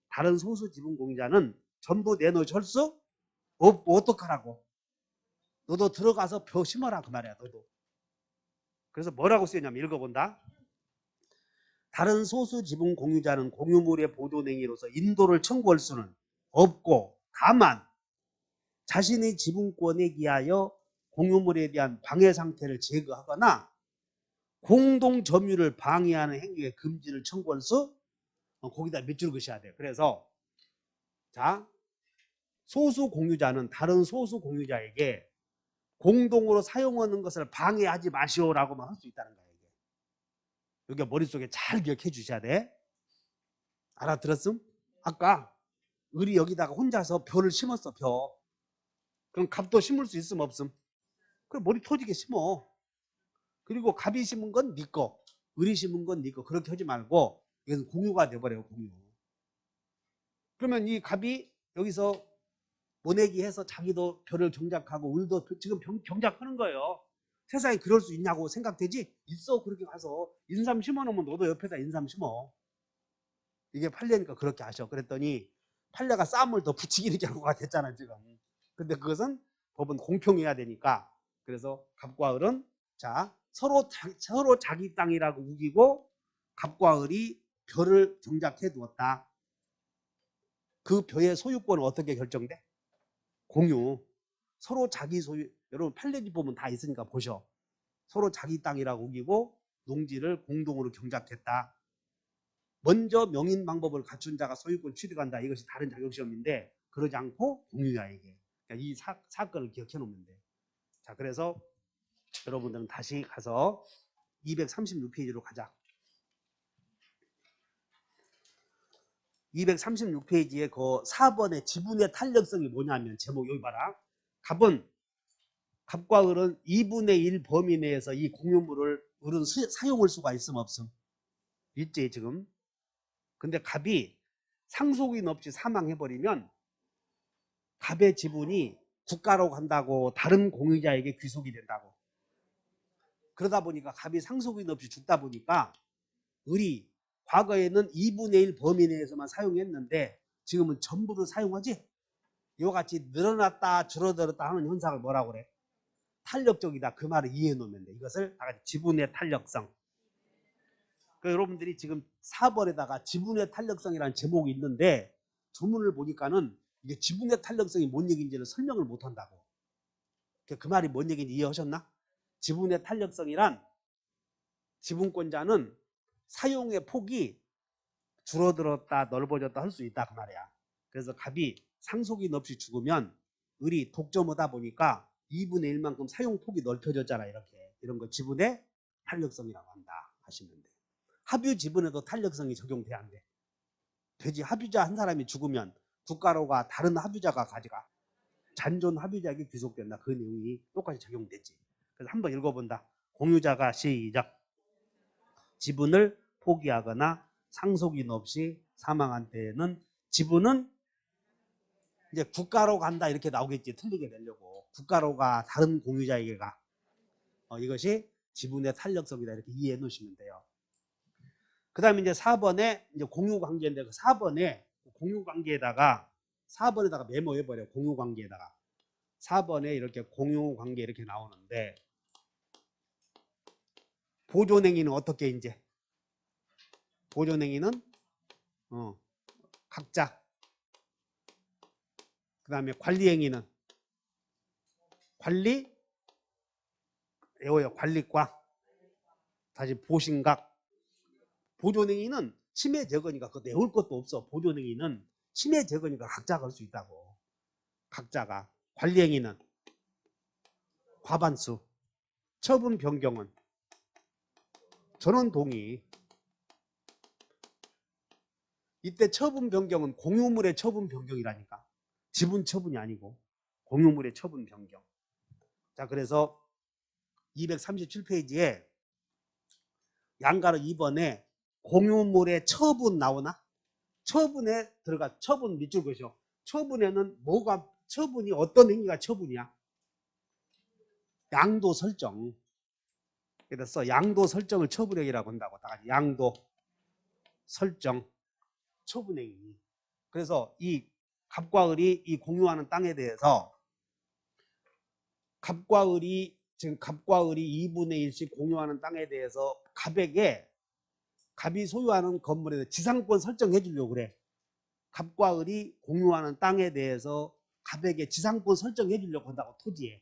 다른 소수 지분 공유자는 전부 내놓을 수 없고 어떡하라고? 너도 들어가서 벼 심어라 그 말이야. 너도. 그래서 뭐라고 쓰였냐면 읽어본다. 다른 소수 지분 공유자는 공유물의 보존행위로서 인도를 청구할 수는 없고 다만 자신의 지분권에 기하여 공유물에 대한 방해 상태를 제거하거나 공동 점유를 방해하는 행위의 금지를 청구할 수 거기다 몇 줄 그셔야 돼요. 그래서 자 소수 공유자는 다른 소수 공유자에게 공동으로 사용하는 것을 방해하지 마시오라고만 할 수 있다는 거예요. 여기 머릿속에 잘 기억해 주셔야 돼. 알아들었음? 아까 을이 여기다가 혼자서 벼를 심었어. 벼. 그럼 갑도 심을 수 있음 없음? 그럼 머리 터지게 심어. 그리고 갑이 심은 건 네 거, 을이 심은 건 네 거. 그렇게 하지 말고 이것은 공유가 돼버려요. 공유. 그러면 이 갑이 여기서 모내기 해서 자기도 벼를 경작하고 을도 지금 경작하는 거예요. 세상에 그럴 수 있냐고 생각되지? 있어. 그렇게 가서 인삼 심어놓으면 너도 옆에다 인삼 심어. 이게 판례니까 그렇게 하셔. 그랬더니 판례가 쌈을 더 붙이기 경우가 됐잖아 지금. 근데 그것은 법은 공평해야 되니까. 그래서 갑과 을은 자 서로 자기 땅이라고 우기고 갑과 을이 벼를 경작해 두었다. 그 벼의 소유권은 어떻게 결정돼? 공유. 서로 자기 소유. 여러분 판례집 보면 다 있으니까 보셔. 서로 자기 땅이라고 우기고 농지를 공동으로 경작했다. 먼저 명인 방법을 갖춘 자가 소유권 취득한다. 이것이 다른 자격시험인데 그러지 않고 공유자에게. 그러니까 이 사건을 기억해 놓으면 돼. 자, 그래서 여러분들은 다시 가서 236페이지로 가자. 236페이지에 그 4번의 지분의 탄력성이 뭐냐면 제목 여기 봐라. 갑과 을은 2분의 1 범위 내에서 이 공유물을 을은 사용할 수가 있음 없음? 있지 지금. 근데 갑이 상속인 없이 사망해버리면 갑의 지분이 국가로 간다고 다른 공유자에게 귀속이 된다고. 그러다 보니까 갑이 상속인 없이 죽다 보니까 을이 과거에는 2분의 1 범위 내에서만 사용했는데 지금은 전부를 사용하지. 이와 같이 늘어났다 줄어들었다 하는 현상을 뭐라고 그래? 탄력적이다. 그 말을 이해해 놓으면 돼. 이것을 다 같이 지분의 탄력성. 그러니까 여러분들이 지금 4번에다가 지분의 탄력성이라는 제목이 있는데 조문을 보니까는 이게 지분의 탄력성이 뭔 얘기인지를 설명을 못 한다고. 그 말이 뭔 얘기인지 이해하셨나? 지분의 탄력성이란 지분권자는 사용의 폭이 줄어들었다 넓어졌다 할 수 있다 그 말이야. 그래서 갑이 상속인 없이 죽으면 을이 독점하다 보니까 2분의 1만큼 사용폭이 넓혀졌잖아. 이런 거 지분의 탄력성이라고 한다 하시면 돼. 합유 지분에도 탄력성이 적용돼야 안 돼. 되지. 합유자 한 사람이 죽으면 국가로가 다른 합유자가 가져가. 잔존 합유자에게 귀속된다. 그 내용이 똑같이 적용되지. 그래서 한번 읽어본다. 공유자가 시작. 지분을 포기하거나 상속인 없이 사망한 때에는 지분은 이제 국가로 간다 이렇게 나오겠지. 틀리게 내려고. 국가로가 다른 공유자에게 가. 이것이 지분의 탄력성이다. 이렇게 이해해 놓으시면 돼요. 그 다음에 이제 4번에 이제 공유관계인데 그 4번에 공유관계에다가 4번에다가 메모해버려. 공유관계에다가 4번에 이렇게 공유관계 이렇게 나오는데 보존행위는 어떻게 이제 보존행위는 각자 그 다음에 관리행위는 관리 외워요. 관리과 다시 보신각 보존행위는 침해 제거니까 그거 내올 것도 없어. 보존행위는 침해 제거니까 각자가 할 수 있다고. 각자가. 관리행위는 과반수. 처분 변경은 전원 동의. 이때 처분 변경은 공유물의 처분 변경이라니까. 지분 처분이 아니고 공유물의 처분 변경. 자, 그래서 237페이지에 양가로 2번에 공유물의 처분 나오나? 처분에 들어가. 처분 밑줄 그으셔. 처분에는 뭐가 처분이 어떤 행위가 처분이야? 양도 설정. 그래서 양도 설정을 처분행위라고 한다고. 다 같이 양도 설정 처분행위. 그래서 이 갑과 을이 이 공유하는 땅에 대해서 갑과 을이 지금 갑과 을이 2분의 1씩 공유하는 땅에 대해서 갑에게 갑이 소유하는 건물에 대해서 지상권 설정해 주려고 그래. 갑과 을이 공유하는 땅에 대해서 갑에게 지상권 설정해 주려고 한다고. 토지에.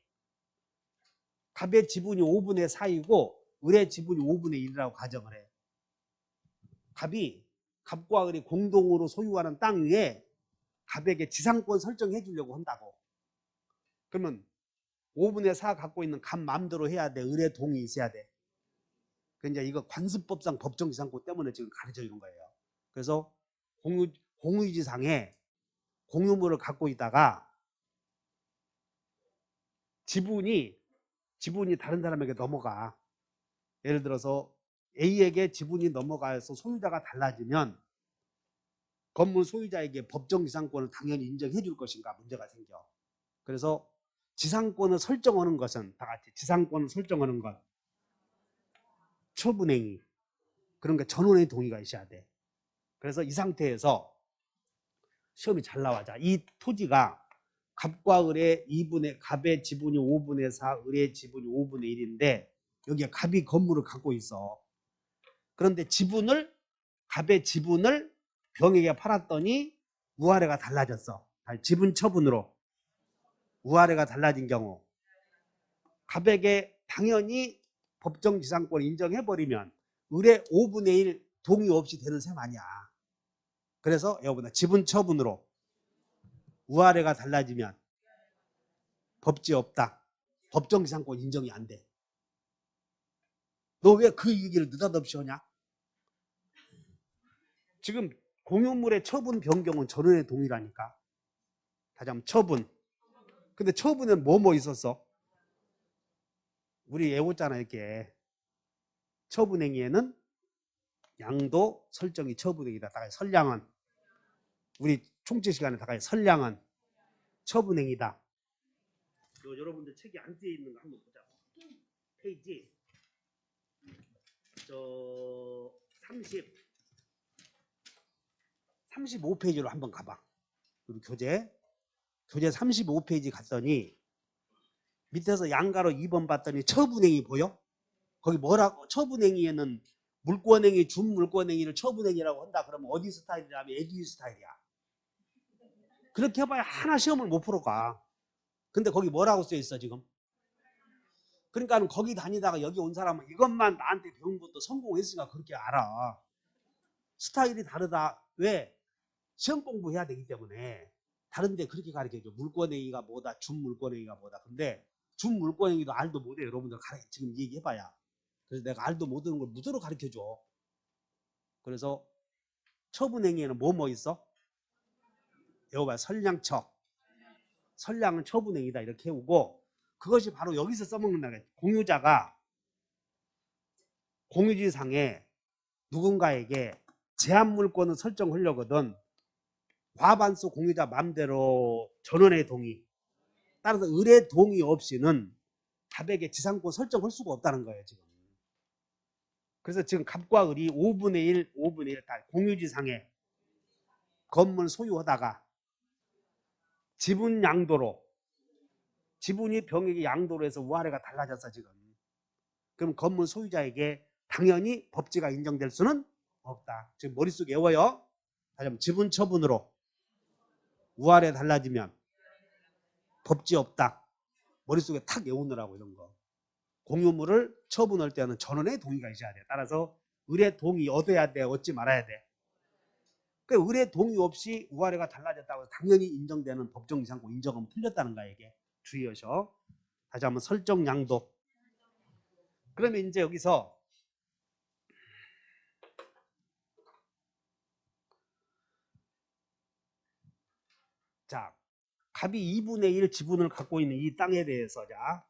갑의 지분이 5분의 4이고 을의 지분이 5분의 1이라고 가정을 해. 갑과 을이 공동으로 소유하는 땅 위에 갑에게 지상권 설정해 주려고 한다고. 그러면 5분의 4 갖고 있는 갑 마음대로 해야 돼. 을의 동의 있어야 돼. 그러니까 이거 관습법상 법정지상권 때문에 지금 가르쳐 주는 거예요. 그래서 공유지상에 공유물을 갖고 있다가 지분이 다른 사람에게 넘어가. 예를 들어서 A에게 지분이 넘어가서 소유자가 달라지면 건물 소유자에게 법정지상권을 당연히 인정해 줄 것인가 문제가 생겨. 그래서 지상권을 설정하는 것은 다 같이 지상권을 설정하는 것 처분행위. 그런 게 전원의 동의가 있어야 돼. 그래서 이 상태에서 시험이 잘 나와자. 이 토지가 갑과 을의 갑의 지분이 5분의 4, 을의 지분이 5분의 1인데 여기에 갑이 건물을 갖고 있어. 그런데 갑의 지분을 병에게 팔았더니 우아래가 달라졌어. 지분 처분으로 우아래가 달라진 경우 갑에게 당연히 법정지상권 인정해버리면 을의 5분의 1 동의 없이 되는 셈 아니야. 그래서 여러분들 지분 처분으로 우아래가 달라지면 법지 없다. 법정지상권 인정이 안 돼. 너 왜 그 얘기를 느닷없이 하냐? 지금 공유물의 처분 변경은 전원의 동의라니까. 다시 한번 처분. 근데 처분은 뭐 있었어? 우리 외웠잖아 이렇게. 처분행위에는 양도 설정이 처분행위다. 다 같이 선량은 우리 총칙 시간에 다 같이 선량은 처분행위다. 여러분들 책이 안 쓰여 있는 거 한번 보자. 페이지 35페이지로 한번 가봐. 우리 교재 35페이지 갔더니 밑에서 양가로 2번 봤더니 처분행위 보여? 거기 뭐라고? 처분행위에는 물권행위, 준물권행위를 처분행위라고 한다. 그러면 어디 스타일이라면 애기 스타일이야. 그렇게 해봐야 하나 시험을 못 풀어가. 근데 거기 뭐라고 써 있어 지금? 그러니까 거기 다니다가 여기 온 사람은 이것만 나한테 배운 것도 성공했으니까 그렇게 알아. 스타일이 다르다. 왜? 시험 공부해야 되기 때문에. 다른데 그렇게 가르쳐줘. 물권행위가 뭐다, 준물권행위가 뭐다. 근데 준물권행위도 알도 못해. 여러분들 지금 얘기해봐야. 그래서 내가 알도 못하는 걸 무조건 가르쳐줘. 그래서 처분행위에는 뭐 있어? 여봐, 선량처. 선량은 처분행위다. 이렇게 해오고 그것이 바로 여기서 써먹는다. 공유자가 공유지상에 누군가에게 제한물권을 설정하려거든 과반수 공유자 맘대로 전원의 동의 따라서 을의 동의 없이는 갑에게 지상권 설정할 수가 없다는 거예요. 지금 그래서 지금 갑과 을이 5분의 1, 5분의 1 다 공유지상에 건물 소유하다가 지분 양도로 지분이 병액의 양도로 해서 위아래가 달라졌어 지금. 그럼 건물 소유자에게 당연히 법지가 인정될 수는 없다. 지금 머릿속에 외워요. 다시 한번 지분 처분으로 위아래 달라지면 법지 없다. 머릿속에 탁 외우느라고 이런 거. 공유물을 처분할 때는 전원의 동의가 있어야 돼. 따라서 을의 동의 얻어야 돼, 얻지 말아야 돼. 그 을의 동의 없이 위아래가 달라졌다고 해서 당연히 인정되는 법정 이상고 인정하면 틀렸다는 거야 이게. 주의하셔. 다시 한번 설정 양도. 그러면 이제 여기서 자, 갑이 2분의 1 지분을 갖고 있는 이 땅에 대해서 자,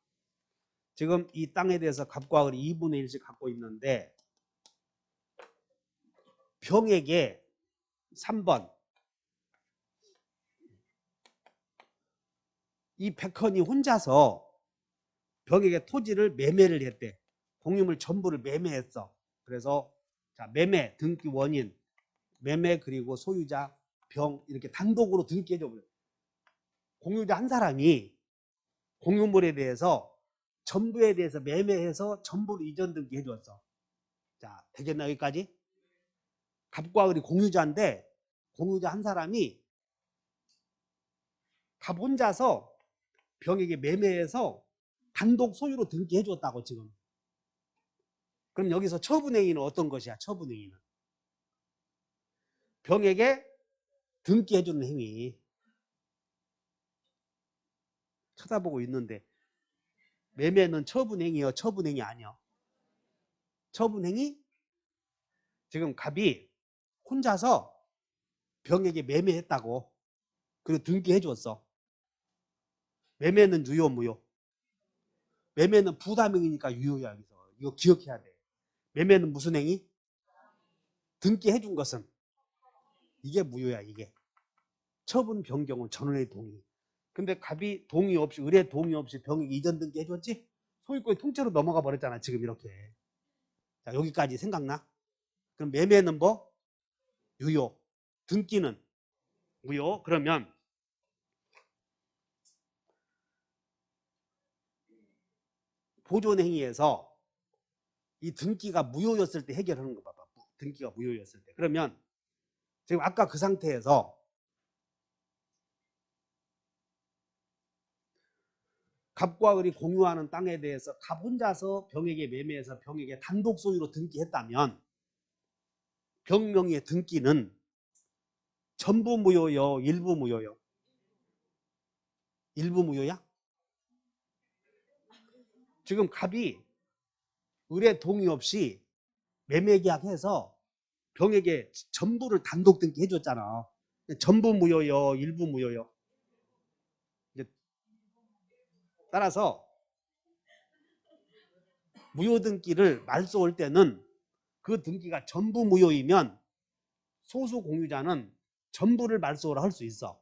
지금 이 땅에 대해서 갑과 을이 2분의 1씩 갖고 있는데 병에게 3번 이 백헌이 혼자서 병에게 토지를 매매를 했대. 공유물 전부를 매매했어. 그래서 자, 매매 등기 원인 매매 그리고 소유자 병 이렇게 단독으로 등기해줘. 공유자 한 사람이 공유물에 대해서 전부에 대해서 매매해서 전부를 이전 등기해 줬어. 자, 되겠나 여기까지? 갑과 을이 공유자인데 공유자 한 사람이 갑 혼자서 병에게 매매해서 단독 소유로 등기해 줬다고 지금. 그럼 여기서 처분행위는 어떤 것이야? 처분행위는 병에게 등기해 주는 행위. 쳐다보고 있는데 매매는 처분행위요? 처분행위 아니요? 처분행위? 지금 갑이 혼자서 병에게 매매했다고. 그리고 등기해 줬어. 매매는 유효 무효? 매매는 부담행위니까 유효야. 여기서 이거 기억해야 돼. 매매는 무슨 행위? 등기해 준 것은 이게 무효야. 이게 처분 변경은 전원의 동의. 근데 갑이 동의 없이 을의 동의 없이 병에게 이전 등기해 줬지? 소유권이 통째로 넘어가 버렸잖아 지금 이렇게. 자, 여기까지 생각나? 그럼 매매는 뭐? 유효. 등기는 무효. 그러면 보존행위에서 이 등기가 무효였을 때 해결하는 거 봐봐. 등기가 무효였을 때. 그러면 지금 아까 그 상태에서 갑과 을이 공유하는 땅에 대해서 갑 혼자서 병에게 매매해서 병에게 단독 소유로 등기했다면 병명의 등기는 전부 무효요? 일부 무효요? 일부 무효야? 지금 갑이 을의 동의 없이 매매 계약해서 병에게 전부를 단독 등기해 줬잖아. 전부 무효요? 일부 무효요? 따라서 무효 등기를 말소할 때는 그 등기가 전부 무효이면 소수 공유자는 전부를 말소를 할 수 있어.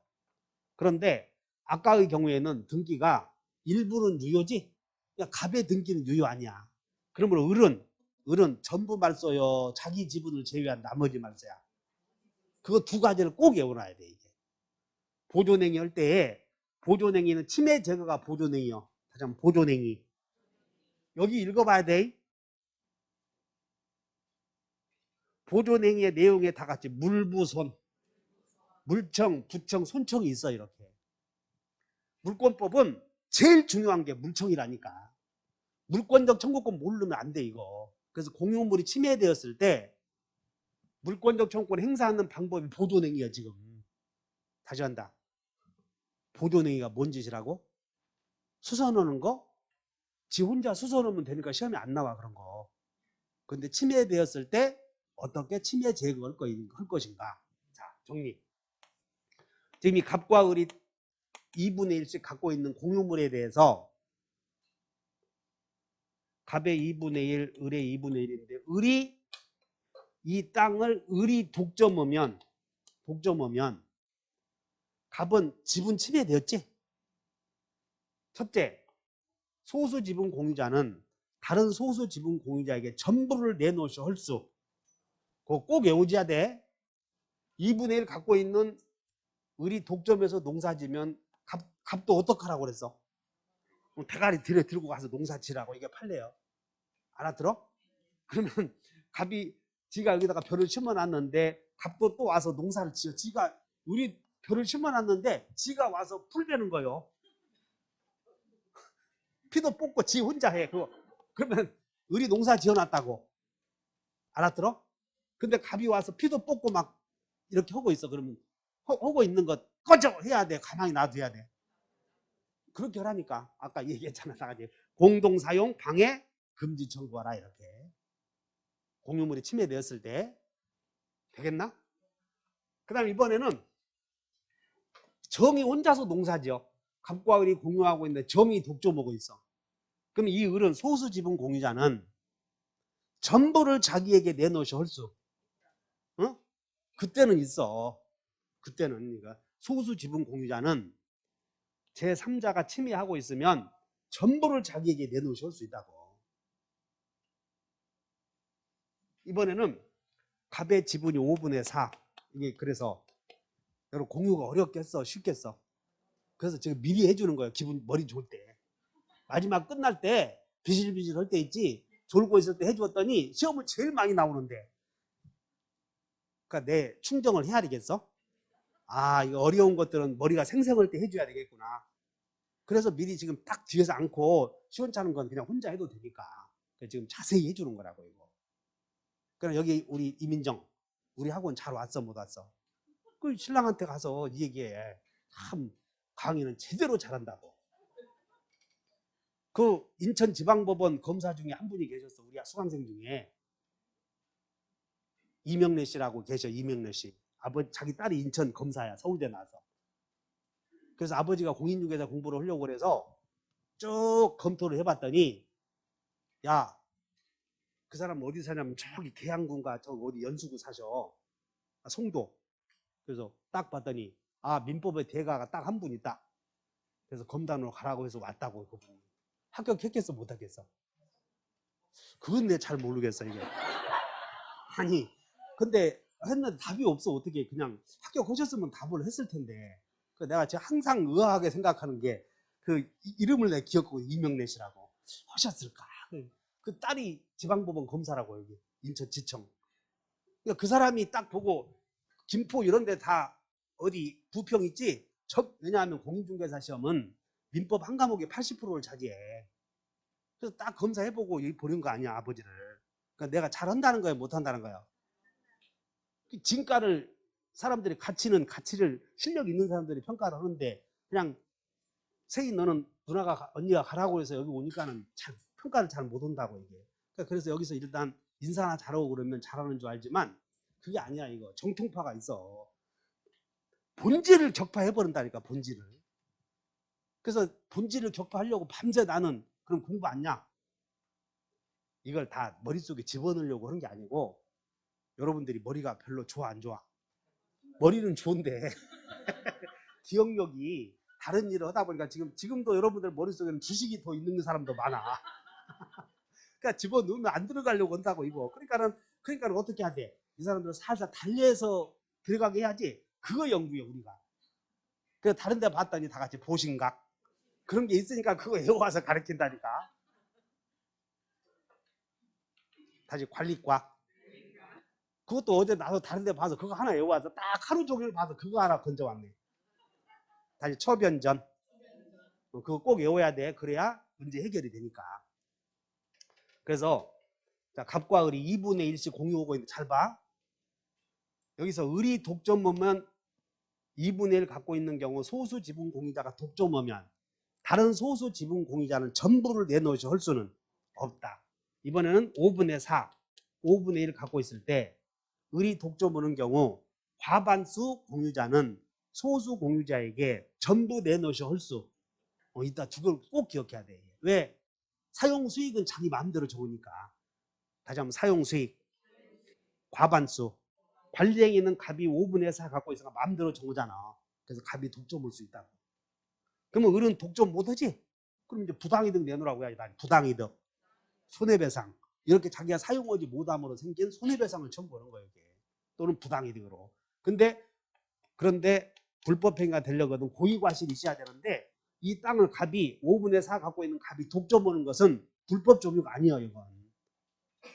그런데 아까의 경우에는 등기가 일부는 유효지? 그냥 갑의 등기는 유효 아니야. 그러므로 을은 전부 말소요, 자기 지분을 제외한 나머지 말소야. 그거 두 가지를 꼭 외워놔야 돼. 이게 보존행위 할 때에 보존행위는 침해 제거가 보존행위요. 다시 한번 보존행위. 여기 읽어봐야 돼. 보존행위의 내용에 다 같이 물부손, 물청, 부청, 손청이 있어. 이렇게 물권법은 제일 중요한 게 물청이라니까. 물권적 청구권 모르면 안 돼 이거. 그래서 공유물이 침해되었을 때 물권적 청구권 행사하는 방법이 보존행위야 지금. 다시 한다. 보존행위가 뭔 짓이라고? 수선하는 거? 지 혼자 수선하면 되니까 시험에 안 나와 그런 거. 근데 침해되었을 때 어떻게 침해 제거할 것인가? 자, 정리. 지금 이 갑과 을이 2분의 1씩 갖고 있는 공유물에 대해서 갑의 2분의 1, 을의 2분의 1인데 을이 이 땅을 을이 독점하면 갑은 지분 침해되었지? 첫째, 소수 지분 공유자는 다른 소수 지분 공유자에게 전부를 내놓으셔 헐수. 그거 꼭 외우셔야 돼. 2분의 1 갖고 있는 을이 독점해서 농사지면 값도 어떡하라고 그랬어? 대가리 들고 가서 농사지라고 이게 팔래요. 알아들어? 그러면 갑이 지가 여기다가 벼를 심어놨는데 갑도 또 와서 농사를 지어. 지가 우리 벼를 심어놨는데 지가 와서 풀 베는 거예요. 피도 뽑고 지 혼자 해. 그거. 그러면 을이 농사 지어놨다고. 알아들어? 근데 갑이 와서 피도 뽑고 막 이렇게 하고 있어. 그러면 하고 있는 것 꺼져 해야 돼. 가만히 놔둬야 돼. 그렇게 하라니까. 아까 얘기했잖아. 공동사용 방해 금지 청구하라 이렇게. 공유물이 침해되었을 때 되겠나? 그 다음 이번에는 정이 혼자서 농사지어. 갑과 을이 공유하고 있는데 정이 독점하고 있어. 그럼 이 을은 소수 지분 공유자는 전부를 자기에게 내놓으셔 헐수. 어? 그때는 있어. 그때는 그러니까 소수 지분 공유자는 제3자가 침해하고 있으면 전부를 자기에게 내놓으셔 할 수 있다고. 이번에는 갑의 지분이 5분의 4. 이게 그래서 여러분 공유가 어렵겠어? 쉽겠어? 그래서 제가 미리 해주는 거예요. 기분 머리 좋을 때. 마지막 끝날 때 비실비실 할 때 있지. 졸고 있을 때 해주었더니 시험을 제일 많이 나오는데. 그러니까 내 충정을 해야 되겠어? 아, 이거 어려운 것들은 머리가 생생할 때 해줘야 되겠구나. 그래서 미리 지금 딱 뒤에서 않고 시원찮은 건 그냥 혼자 해도 되니까. 지금 자세히 해주는 거라고 이거. 그럼 여기 우리 이민정, 우리 학원 잘 왔어 못 왔어? 그 신랑한테 가서 이 얘기해. 참 강의는 제대로 잘한다고. 그 인천지방법원 검사 중에 한 분이 계셨어. 우리 수강생 중에. 이명래 씨라고 계셔. 이명래 씨. 자기 딸이 인천 검사야. 서울대 나와서. 그래서 아버지가 공인중개사 공부를 하려고 그래서 쭉 검토를 해봤더니 야, 그 사람 어디 사냐면 저기 계양군가 저 어디 연수구 사셔. 송도. 그래서 딱 봤더니 아, 민법의 대가가 딱 한 분 있다. 그래서 검단으로 가라고 해서 왔다고. 그분이 합격했겠어 못 하겠어? 그건 내가 잘 모르겠어 이게. 아니 근데 했는데 답이 없어. 어떻게 그냥 합격하셨으면 답을 했을 텐데. 내가 지금 항상 의아하게 생각하는 게 그 이름을 내 기억하고 이명래 씨라고 하셨을까? 그 딸이 지방법원 검사라고 여기 인천지청. 그러니까 그 사람이 딱 보고 김포 이런 데 다 어디 부평 있지? 왜냐하면 공인중개사 시험은 민법 한 과목에 80%를 차지해. 그래서 딱 검사해보고 보는 거 아니야 아버지를. 그러니까 내가 잘한다는 거야 못한다는 거야? 진가를 사람들이 가치를 실력 있는 사람들이 평가를 하는데 그냥 세인 너는 누나가 언니가 가라고 해서 여기 오니까는 평가를 잘 못한다고 이게. 그러니까 그래서 여기서 일단 인사나 잘하고 그러면 잘하는 줄 알지만 그게 아니야 이거. 정통파가 있어. 본질을 격파해버린다니까 본질을. 그래서 본질을 격파하려고 밤새 나는 그럼 공부 안냐? 이걸 다 머릿속에 집어넣으려고 하는 게 아니고 여러분들이 머리가 별로 좋아 안 좋아? 머리는 좋은데 기억력이 다른 일을 하다 보니까 지금도 여러분들 머릿속에는 지식이 더 있는 사람도 많아. 그러니까 집어넣으면 안 들어가려고 한다고 이거. 그러니까는 어떻게 해야 돼? 이 사람들은 살살 달래서 들어가게 해야지. 그거 연구해 우리가. 그래서 다른 데 봤더니 다 같이 보신각 그런 게 있으니까 그거 외워와서 가르친다니까. 다시 관리과. 그것도 어제 나도 다른 데 봐서 그거 하나 외워와서 딱 하루 종일 봐서 그거 하나 건져왔네. 다시 처변전. 그거 꼭 외워야 돼. 그래야 문제 해결이 되니까. 그래서 자, 갑과 을이 2분의 1씩 공유하고 있는데 잘 봐. 여기서 을이 독점하면 2분의 1 갖고 있는 경우 소수 지분 공유자가 독점하면 다른 소수 지분 공유자는 전부를 내놓으셔 할 수는 없다. 이번에는 5분의 4, 5분의 1 갖고 있을 때 을이 독점하는 경우 과반수 공유자는 소수 공유자에게 전부 내놓으셔 할 수 있다. 그걸 꼭 기억해야 돼. 왜? 사용 수익은 자기 마음대로 적으니까. 다시 한번 사용 수익, 과반수. 관리행위는 갑이 5분의 4 갖고 있으니까 마음대로 정하잖아. 그래서 갑이 독점할 수 있다고. 그러면 을은 독점 못하지? 그럼 이제 부당이득 내놓으라고 해야지. 부당이득. 손해배상 이렇게 자기가 사용하지 못함으로 생긴 손해배상을 청구하는 거예요. 이게. 또는 부당이득으로. 그런데 불법행위가 되려거든 고의과실이 있어야 되는데 이 땅을 갑이 5분의 4 갖고 있는 갑이 독점하는 것은 불법 점유가 아니에요. 이건.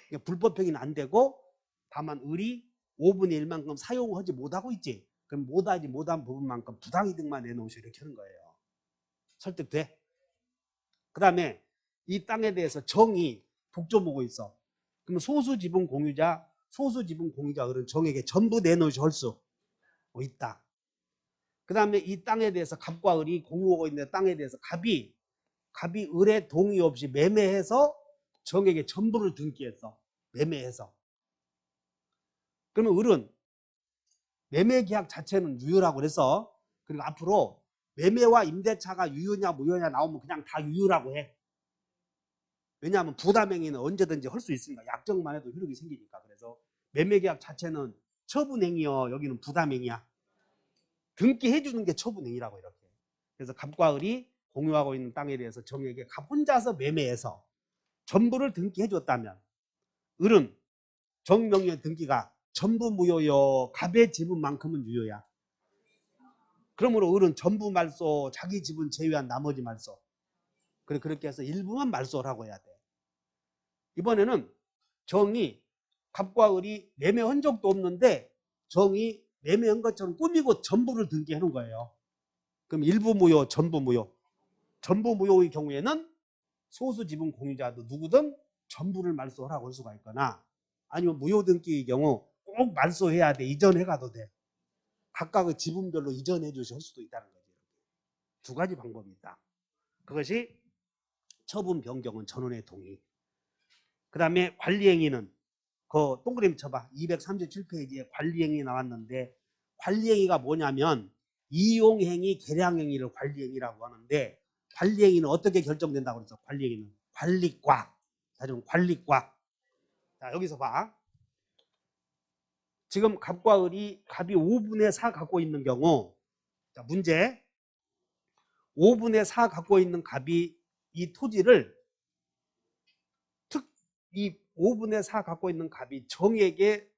그러니까 불법행위는 안 되고 다만 을이 5분의 1만큼 사용하지 못하고 있지. 그럼 못하지 못한 부분만큼 부당이득만 내놓으셔 이렇게 하는 거예요. 설득돼? 그 다음에 이 땅에 대해서 정이 독점하고 있어. 그럼 소수지분 공유자 을은 정에게 전부 내놓으셔 할 수 있다. 그 다음에 이 땅에 대해서 갑과 을이 공유하고 있는 땅에 대해서 갑이 을의 동의 없이 매매해서 정에게 전부를 등기했어. 매매해서. 그러면 을은 매매계약 자체는 유효라고 그래서 그리고 앞으로 매매와 임대차가 유효냐 무효냐 나오면 그냥 다 유효라고 해. 왜냐하면 부담행위는 언제든지 할 수 있으니까 약정만 해도 효력이 생기니까. 그래서 매매계약 자체는 처분행위여 여기는 부담행위야. 등기해 주는 게 처분행위라고 이렇게. 그래서 갑과 을이 공유하고 있는 땅에 대해서 정에게 갑 혼자서 매매해서 전부를 등기해 줬다면 을은 정명의 등기가 전부 무효여 갑의 지분만큼은 유효야. 그러므로 을은 전부 말소 자기 지분 제외한 나머지 말소. 그렇게 해서 일부만 말소를 하고 해야 돼. 이번에는 정이 갑과 을이 매매한 적도 없는데 정이 매매한 것처럼 꾸미고 전부를 등기해 놓은 거예요. 그럼 일부 무효, 전부 무효. 전부 무효의 경우에는 소수 지분 공유자도 누구든 전부를 말소하라고 할 수가 있거나 아니면 무효 등기의 경우 꼭 말소해야 돼. 이전해 가도 돼. 각각의 지분별로 이전해 주실 수도 있다는 거죠. 두 가지 방법이 있다. 그것이 처분 변경은 전원의 동의. 그 다음에 관리행위는 그 동그라미 쳐봐. 237페이지에 관리행위 나왔는데 관리행위가 뭐냐면 이용행위, 계량행위를 관리행위라고 하는데 관리행위는 어떻게 결정된다고 그랬어? 관리행위는 관리과. 자, 좀 관리과. 자, 여기서 봐. 지금 갑과 을이 갑이 5분의 4 갖고 있는 경우 자, 문제 5분의 4 갖고 있는 갑이 이 토지를 이 5분의 4 갖고 있는 갑이 정에게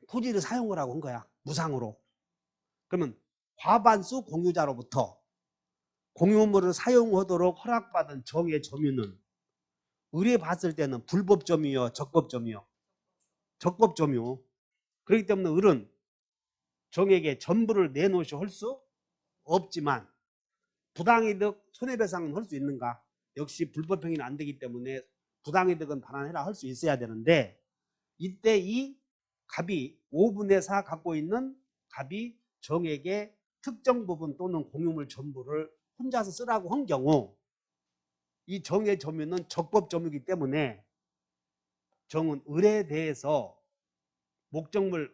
토지를 사용을 하고 한 거야. 무상으로. 그러면 과반수 공유자로부터 공유물을 사용하도록 허락받은 정의 점유는 을에 봤을 때는 불법 점유요, 적법 점유요? 적법 점유. 그렇기 때문에 을은 정에게 전부를 내놓으셔 할 수 없지만 부당이득 손해배상은 할 수 있는가? 역시 불법행위는 안 되기 때문에 부당이득은 반환해라 할 수 있어야 되는데 이때 이 갑이 5분의 4 갖고 있는 갑이 정에게 특정 부분 또는 공유물 전부를 혼자서 쓰라고 한 경우 이 정의 점유는 적법 점유이기 때문에 정은 을에 대해서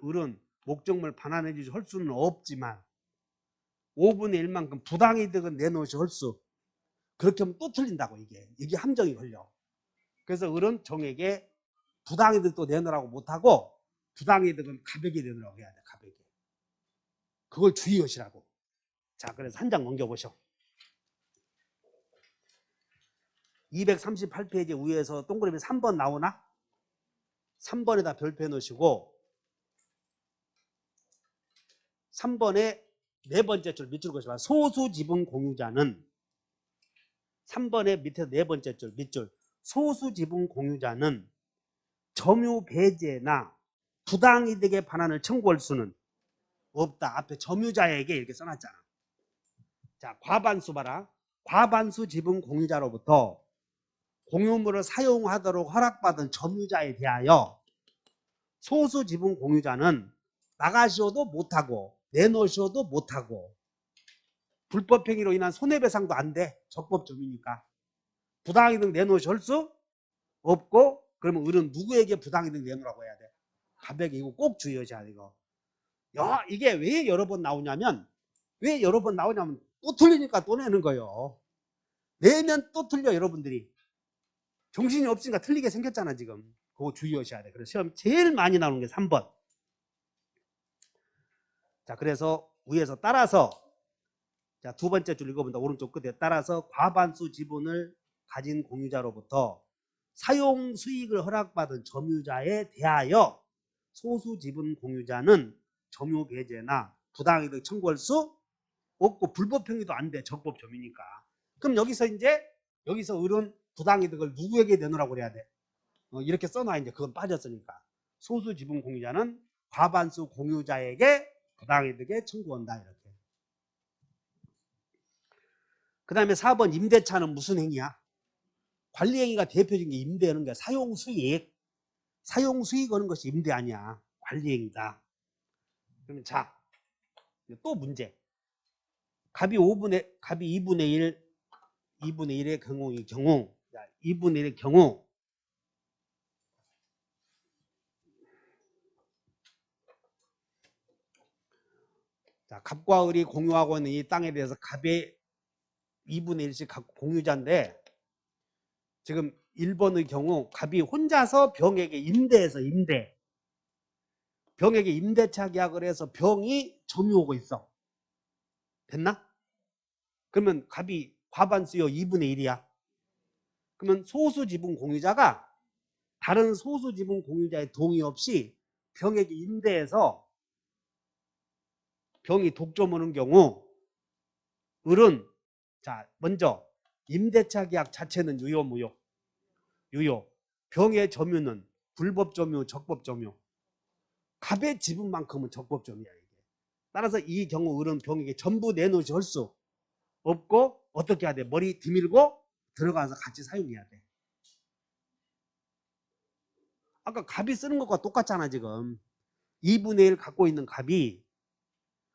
을은 목적물 반환해 주시 할 수는 없지만 5분의 1만큼 부당이득은 내놓으시 할 수. 그렇게 하면 또 틀린다고 이게 함정이 걸려. 그래서 을은 정에게 부당이득도 내놓으라고 못하고 부당이득은 갑에게 내놓으라고 해야 돼. 갑에게. 그걸 주의하시라고. 자, 그래서 한 장 넘겨보셔. 238페이지 위에서 동그라미 3번 나오나? 3번에다 별표 놓으시고 3번에 네 번째 줄 밑줄 그으시면 소수 지분 공유자는 3번의 밑에 네 번째 줄 밑줄 소수 지분 공유자는 점유 배제나 부당이득의 반환을 청구할 수는 없다. 앞에 점유자에게 이렇게 써놨잖아. 자, 과반수 봐라. 과반수 지분 공유자로부터 공유물을 사용하도록 허락받은 점유자에 대하여 소수 지분 공유자는 나가시어도 못하고 내놓으셔도 못하고 불법행위로 인한 손해배상도 안 돼. 적법 점유니까. 부당이득 내놓으실 수 없고 그러면 을은 누구에게 부당이득 내놓으라고 해야 돼? 갑에게. 이거 꼭 주의하셔야 돼. 이게 왜 여러 번 나오냐면 또 틀리니까 또 내는 거예요. 내면 또 틀려 여러분들이. 정신이 없으니까 틀리게 생겼잖아 지금. 그거 주의하셔야 돼. 그래서 시험 제일 많이 나오는 게 3번. 자, 그래서 위에서 따라서 자, 두 번째 줄 읽어본다. 오른쪽 끝에 따라서 과반수 지분을 가진 공유자로부터 사용 수익을 허락받은 점유자에 대하여 소수 지분 공유자는 점유 배제나 부당이득 청구할 수 없고 불법 행위도 안 돼. 적법 점유니까. 그럼 여기서 을은 부당이득을 누구에게 내놓으라고 그래야 돼? 이렇게 써놔. 이제 그건 빠졌으니까. 소수 지분 공유자는 과반수 공유자에게 부당이득에 청구한다. 이렇게. 그 다음에 4번 임대차는 무슨 행위야? 관리행위가 대표적인 게 임대하는 게 사용수익. 사용수익 하는 것이 임대 아니야. 관리행위다. 그러면 자, 또 문제. 갑이 2분의 1의 경우의 경우. 2분의 1의 경우. 자, 갑과 을이 공유하고 있는 이 땅에 대해서 갑의 2분의 1씩 공유자인데 지금 1번의 경우 갑이 혼자서 병에게 임대해서 병에게 임대차 계약을 해서 병이 점유하고 있어. 됐나? 그러면 갑이 과반수요 2분의 1이야. 그러면 소수 지분 공유자가 다른 소수 지분 공유자의 동의 없이 병에게 임대해서 병이 독점하는 경우 을은 자 먼저 임대차 계약 자체는 유효 무효? 유효. 병의 점유는 불법 점유 적법 점유? 갑의 지분만큼은 적법 점유야 이게. 따라서 이 경우 을은 병에게 전부 내놓으시 할 수 없고 어떻게 해야 돼? 머리 디밀고 들어가서 같이 사용해야 돼. 아까 갑이 쓰는 것과 똑같잖아 지금. 2분의 1 갖고 있는 갑이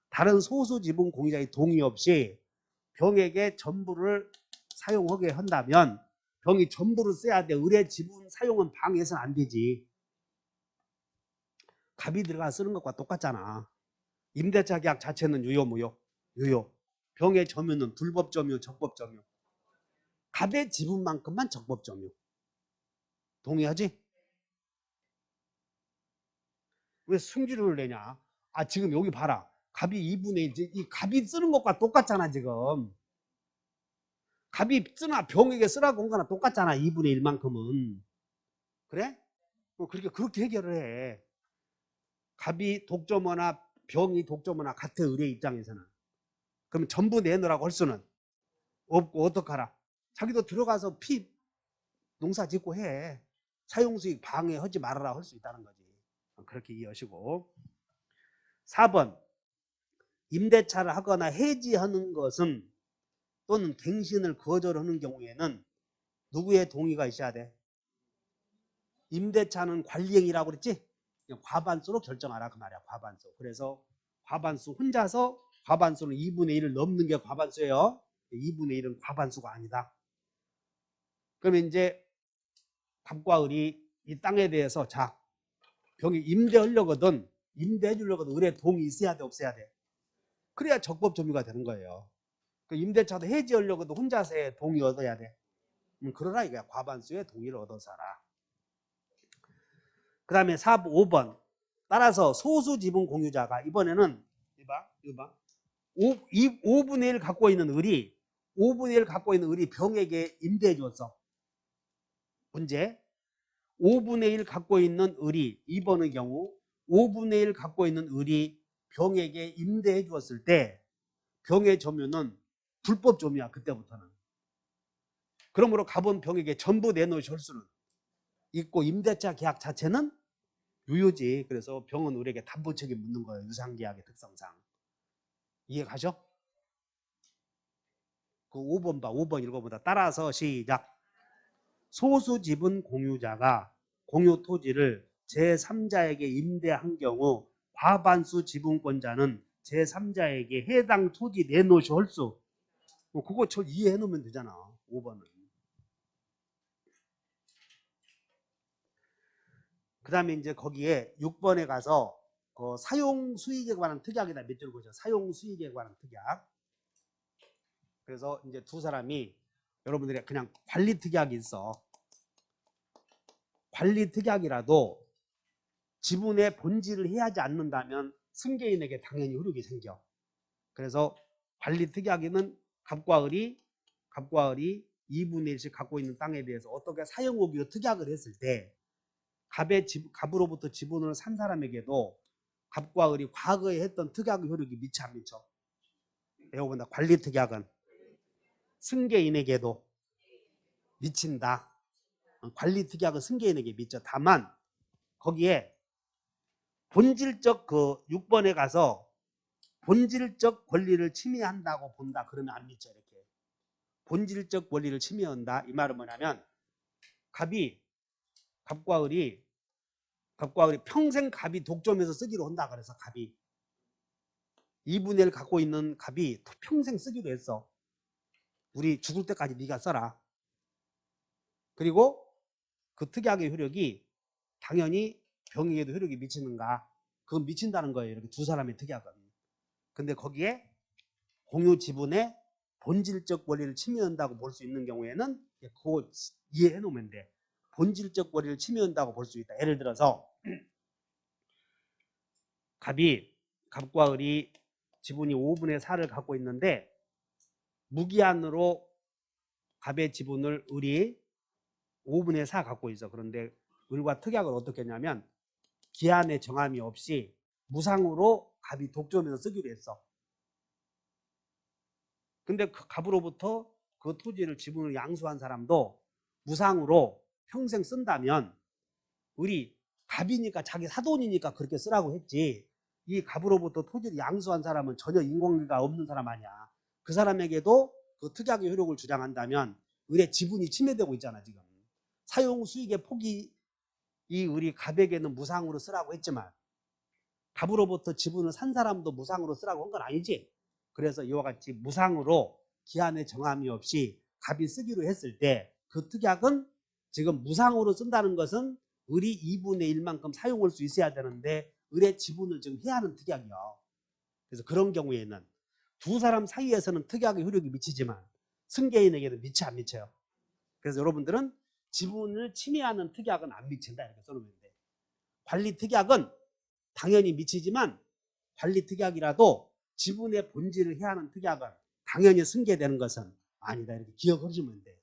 다른 소수 지분 공유자의 동의 없이 병에게 전부를 사용하게 한다면 병이 전부를 써야 돼. 을의 지분 사용은 방해해서는 안 되지. 갑이 들어가 쓰는 것과 똑같잖아. 임대차 계약 자체는 유효 무효? 유효. 병의 점유는 불법 점유 적법 점유? 갑의 지분만큼만 적법 점유. 동의하지? 왜 승질을 내냐? 아 지금 여기 봐라. 갑이 2분의 1. 이 갑이 쓰는 것과 똑같잖아 지금. 갑이 쓰나 병에게 쓰라고 한 거나 똑같잖아. 2분의 1만큼은. 그래? 그렇게 해결을 해. 갑이 독점하나 병이 독점하나 같은 을의 입장에서는. 그러면 전부 내놓으라고 할 수는 없고 어떡하라? 자기도 들어가서 농사 짓고 해. 사용수익 방해하지 말아라 할 수 있다는 거지. 그렇게 이해하시고. 4번 임대차를 하거나 해지하는 것은 또는 갱신을 거절하는 경우에는 누구의 동의가 있어야 돼? 임대차는 관리행위라고 그랬지? 과반수로 결정하라 그 말이야. 과반수. 그래서 과반수 혼자서 과반수는 2분의 1을 넘는 게 과반수예요. 2분의 1은 과반수가 아니다. 그러면 이제 갑과 을이 이 땅에 대해서 자 병이 임대하려거든 임대해 주려거든 을의 동의 있어야 돼 없어야 돼? 그래야 적법 점유가 되는 거예요. 그 임대차도 해지하려고도 혼자서 동의 얻어야 돼. 그러나 이거야. 과반수의 동의를 얻어서 하라. 그 다음에 5번 따라서 소수 지분 공유자가 이번에는 이봐 5분의 1 갖고 있는 을이 5분의 1 갖고 있는 을이 병에게 임대해 줬어. 문제 5분의 1 갖고 있는 을이 2번의 경우 5분의 1 갖고 있는 을이 병에게 임대해 주었을 때 병의 점유는 불법 점유야. 그때부터는. 그러므로 갑은 병에게 전부 내놓으실 수는 있고 임대차 계약 자체는 유효지. 그래서 병은 을에게 담보 책임 묻는 거예요. 유상계약의 특성상. 이해 가죠? 그 5번 봐. 5번 읽어보다. 따라서 시작. 소수 지분 공유자가 공유 토지를 제3자에게 임대한 경우 과반수 지분권자는 제3자에게 해당 토지 내놓으시 할 수. 그거 저 이해해 놓으면 되잖아. 5번은. 그 다음에 이제 거기에 6번에 가서 사용 수익에 관한 특약이다. 몇 줄 보죠. 사용 수익에 관한 특약. 그래서 이제 두 사람이 여러분들이 그냥 관리 특약이 있어. 관리 특약이라도 지분의 본질을 해하지 않는다면 승계인에게 당연히 효력이 생겨. 그래서 관리 특약에는 갑과 을이 2분의 1씩 갖고 있는 땅에 대해서 어떻게 사용후기로 특약을 했을 때 갑으로부터 지분을 산 사람에게도 갑과 을이 과거에 했던 특약 효력이 미쳐 안 미쳐? 이거보다 관리 특약은 승계인에게도 미친다. 관리 특약은 승계인에게 미쳐. 다만 거기에 본질적 그 6번에 가서 본질적 권리를 침해한다고 본다. 그러면 안 미쳐. 이렇게 본질적 권리를 침해한다. 이 말은 뭐냐면 갑과 을이 평생 갑이 독점해서 쓰기로 한다. 그래서 갑이 2분의 1 갖고 있는 갑이 평생 쓰기로 했어. 우리 죽을 때까지 네가 써라. 그리고 그 특약의 효력이 당연히 병에게도 효력이 미치는가? 그건 미친다는 거예요. 이렇게 두 사람의 특약은. 근데 거기에 공유 지분의 본질적 권리를 침해한다고 볼 수 있는 경우에는 그거 이해해 놓으면 돼. 본질적 권리를 침해한다고 볼 수 있다. 예를 들어서 갑과 을이 지분이 5분의 4를 갖고 있는데 무기한으로 갑의 지분을 을이 5분의 4 갖고 있어. 그런데 을과 특약을 어떻게 했냐면 기한의 정함이 없이 무상으로 갑이 독점해서 쓰기로 했어. 근데 그 갑으로부터 그 토지를 지분을 양수한 사람도 무상으로 평생 쓴다면 을이 갑이니까 자기 사돈이니까 그렇게 쓰라고 했지. 이 갑으로부터 토지를 양수한 사람은 전혀 인공기가 없는 사람 아니야. 그 사람에게도 그 특약의 효력을 주장한다면 을의 지분이 침해되고 있잖아. 지금 사용 수익의 폭이 이 을이 갑에게는 무상으로 쓰라고 했지만 갑으로부터 지분을 산 사람도 무상으로 쓰라고 한 건 아니지. 그래서 이와 같이 무상으로 기한의 정함이 없이 갑이 쓰기로 했을 때 그 특약은 지금 무상으로 쓴다는 것은 을이 2분의 1만큼 사용할 수 있어야 되는데 을의 지분을 지금 해하는 특약이요. 그래서 그런 경우에는 두 사람 사이에서는 특약의 효력이 미치지만 승계인에게는 미치 안 미쳐요. 그래서 여러분들은 지분을 침해하는 특약은 안 미친다 이렇게 써놓으면 돼. 관리 특약은 당연히 미치지만 관리 특약이라도 지분의 본질을 해하는 특약은 당연히 승계되는 것은 아니다. 이렇게 기억해주면 돼.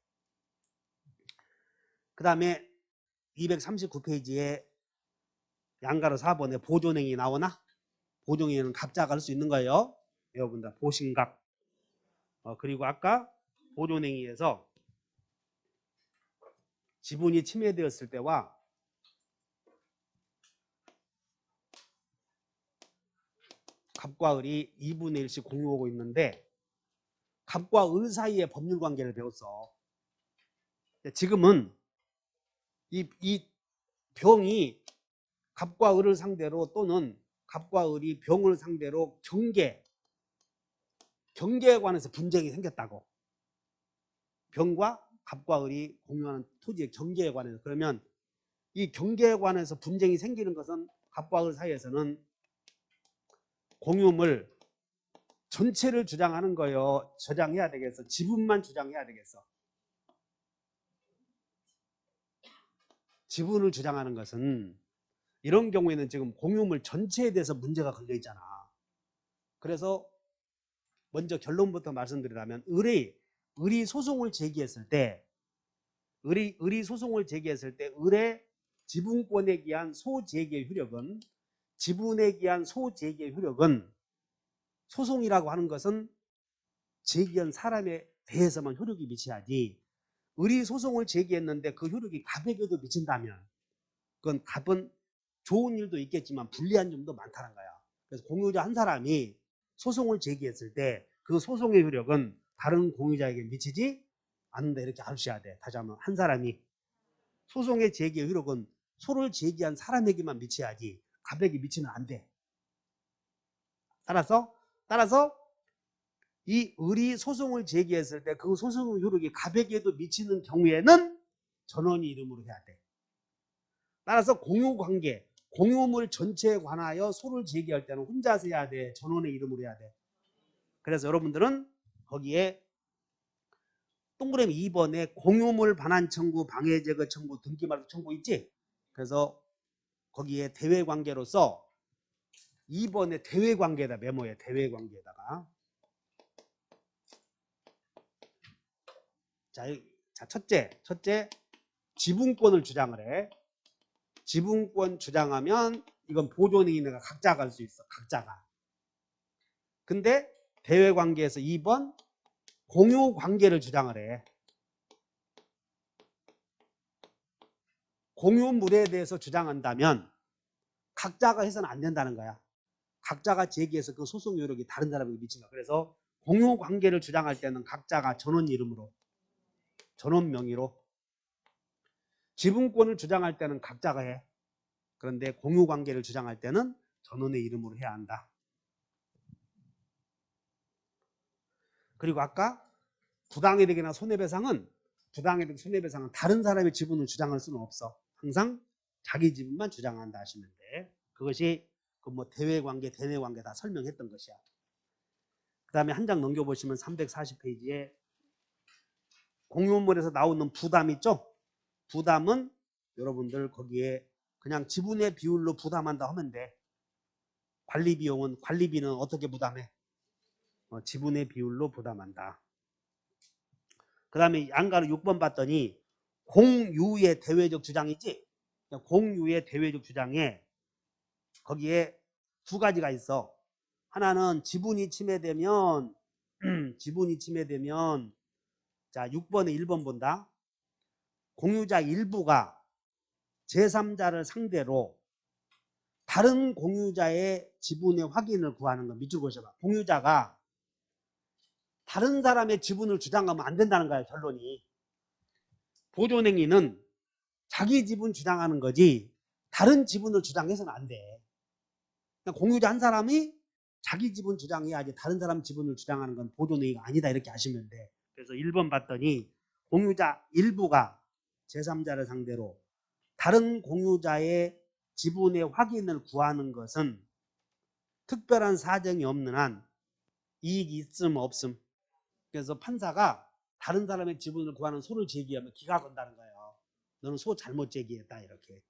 그 다음에 239페이지에 양가로 4번에 보존행위 나오나? 보존행위는 갑자가 할 수 있는 거예요. 여러분들 보신갑. 그리고 아까 보존행위에서 지분이 침해되었을 때와 갑과 을이 2분의 1씩 공유하고 있는데 갑과 을 사이의 법률 관계를 배웠어. 지금은 이 병이 갑과 을을 상대로 또는 갑과 을이 병을 상대로 경계에 관해서 분쟁이 생겼다고. 병과 갑과 을이 공유하는 토지의 경계에 관해서. 그러면 이 경계에 관해서 분쟁이 생기는 것은 갑과 을 사이에서는 공유물 전체를 주장하는 거요. 저장해야 되겠어. 지분만 주장해야 되겠어. 지분을 주장하는 것은 이런 경우에는 지금 공유물 전체에 대해서 문제가 걸려 있잖아. 그래서 먼저 결론부터 말씀드리자면 을이 소송을 제기했을 때 을이 소송을 제기했을 때 을의 지분권에 기한 소제기의 효력은 지분에 기한 소제기의 효력은 소송이라고 하는 것은 제기한 사람에 대해서만 효력이 미쳐야지 을이 소송을 제기했는데 그 효력이 갑에게도 미친다면 그건 갑은 좋은 일도 있겠지만 불리한 점도 많다는 거야. 그래서 공유자 한 사람이 소송을 제기했을 때 그 소송의 효력은 다른 공유자에게 미치지 않는다 이렇게 아셔야 돼. 다시 한번 한 사람이 소송의 제기의 효력은 소를 제기한 사람에게만 미쳐야지 갑에게 미치면 안 돼. 따라서 이 을이 소송을 제기했을 때 그 소송의 효력이 갑에게도 미치는 경우에는 전원이 이름으로 해야 돼. 따라서 공유관계, 공유물 전체에 관하여 소를 제기할 때는 혼자서 해야 돼. 전원의 이름으로 해야 돼. 그래서 여러분들은 거기에 동그라미 2번에 공유물 반환 청구, 방해 제거 청구, 등기 말소 청구 있지? 그래서 거기에 대외관계로서 2번에 대외관계에다 메모해. 대외관계에다가. 자, 자, 첫째 지분권을 주장을 해. 지분권 주장하면 이건 보존행위가 각자가 할 수 있어. 각자가. 근데 대외관계에서 2번 공유관계를 주장을 해. 공유물에 대해서 주장한다면 각자가 해서는 안 된다는 거야. 각자가 제기해서 그 소송 요력이 다른 사람에게 미친다. 그래서 공유관계를 주장할 때는 각자가 전원 이름으로, 전원 명의로, 지분권을 주장할 때는 각자가 해. 그런데 공유관계를 주장할 때는 전원의 이름으로 해야 한다. 그리고 아까 부당이득이나 손해배상은 다른 사람의 지분을 주장할 수는 없어. 항상 자기 지분만 주장한다 하시면 돼. 그것이 그 뭐 대외관계, 대내관계 다 설명했던 것이야. 그 다음에 한 장 넘겨보시면 340페이지에 공유물에서 나오는 부담 있죠? 부담은 여러분들 거기에 그냥 지분의 비율로 부담한다 하면 돼. 관리비는 어떻게 부담해? 지분의 비율로 부담한다. 그 다음에 안가로 6번 봤더니 공유의 대외적 주장이지? 공유의 대외적 주장에 거기에 두 가지가 있어. 하나는 지분이 침해되면 자 6번에 1번 본다. 공유자 일부가 제3자를 상대로 다른 공유자의 지분의 확인을 구하는 거. 밑줄 그으셔봐. 공유자가 다른 사람의 지분을 주장하면 안 된다는 거야. 결론이. 보존행위는 자기 지분 주장하는 거지 다른 지분을 주장해서는 안 돼. 그러니까 공유자 한 사람이 자기 지분 주장해야지 다른 사람 지분을 주장하는 건 보존행위가 아니다 이렇게 하시면 돼. 그래서 1번 봤더니 공유자 일부가 제3자를 상대로 다른 공유자의 지분의 확인을 구하는 것은 특별한 사정이 없는 한 이익이 있음 없음. 그래서 판사가 다른 사람의 지분을 구하는 소를 제기하면 기가 건다는 거예요. 너는 소 잘못 제기했다 이렇게.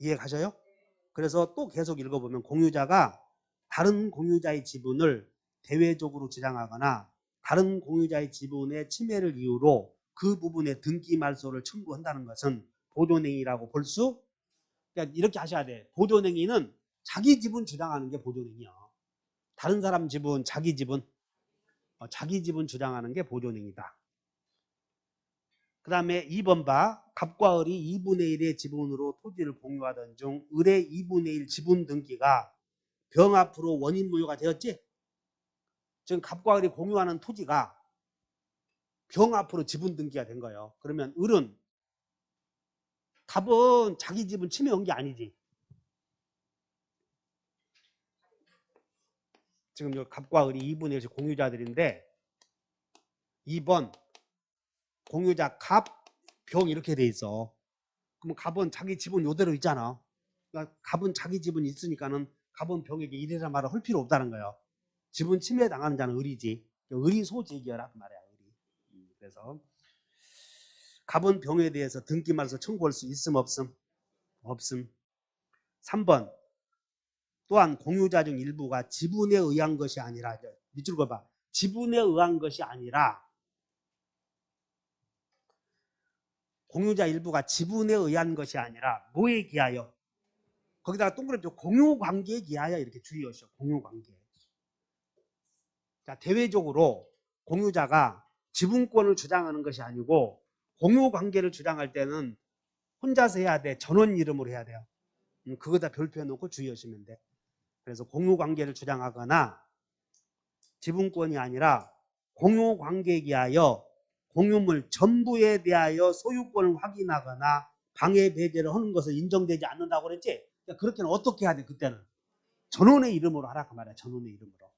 이해 가셔요? 그래서 또 계속 읽어보면 공유자가 다른 공유자의 지분을 대외적으로 주장하거나 다른 공유자의 지분의 침해를 이유로 그 부분에 등기 말소를 청구한다는 것은 보존행위라고 볼 수. 그러니까 이렇게 하셔야 돼. 보존행위는 자기 지분 주장하는 게 보존행위야. 다른 사람 지분, 자기 지분 주장하는 게 보존행위다. 그 다음에 2번 봐. 갑과 을이 2분의 1의 지분으로 토지를 공유하던 중 을의 2분의 1 지분 등기가 병 앞으로 원인 무효가 되었지? 지금 갑과 을이 공유하는 토지가 병 앞으로 지분 등기가 된 거예요. 그러면 갑은 자기 지분 침해한 게 아니지. 지금 요 갑과 을이 2분의 1 공유자들인데 2번 공유자 갑, 병 이렇게 돼 있어. 그럼 갑은 자기 지분 요대로 있잖아. 그러니까 갑은 자기 지분이 있으니까는 갑은 병에게 이래라 말을 할 필요 없다는 거예요. 지분 침해 당하는 자는 을이지. 을이 소제기하라 그 말이야. 을이. 그래서 갑은 병에 대해서 등기 말소 청구할 수 있음 없음? 없음. 3번 또한 공유자 중 일부가 지분에 의한 것이 아니라 밑줄 그어봐. 지분에 의한 것이 아니라 공유자 일부가 지분에 의한 것이 아니라 뭐에 기하여? 거기다가 동그랗게 공유관계에 기하여 이렇게 주의하셔. 공유관계. 자, 대외적으로 공유자가 지분권을 주장하는 것이 아니고 공유관계를 주장할 때는 혼자서 해야 돼. 전원 이름으로 해야 돼요. 그거다 별표해 놓고 주의하시면 돼. 그래서 공유관계를 주장하거나 지분권이 아니라 공유관계에 기하여 공유물 전부에 대하여 소유권을 확인하거나 방해 배제를 하는 것을 인정되지 않는다고 그랬지? 그러니까 그렇게는 어떻게 해야 돼? 그때는 전원의 이름으로 하라 그 말이야. 전원의 이름으로.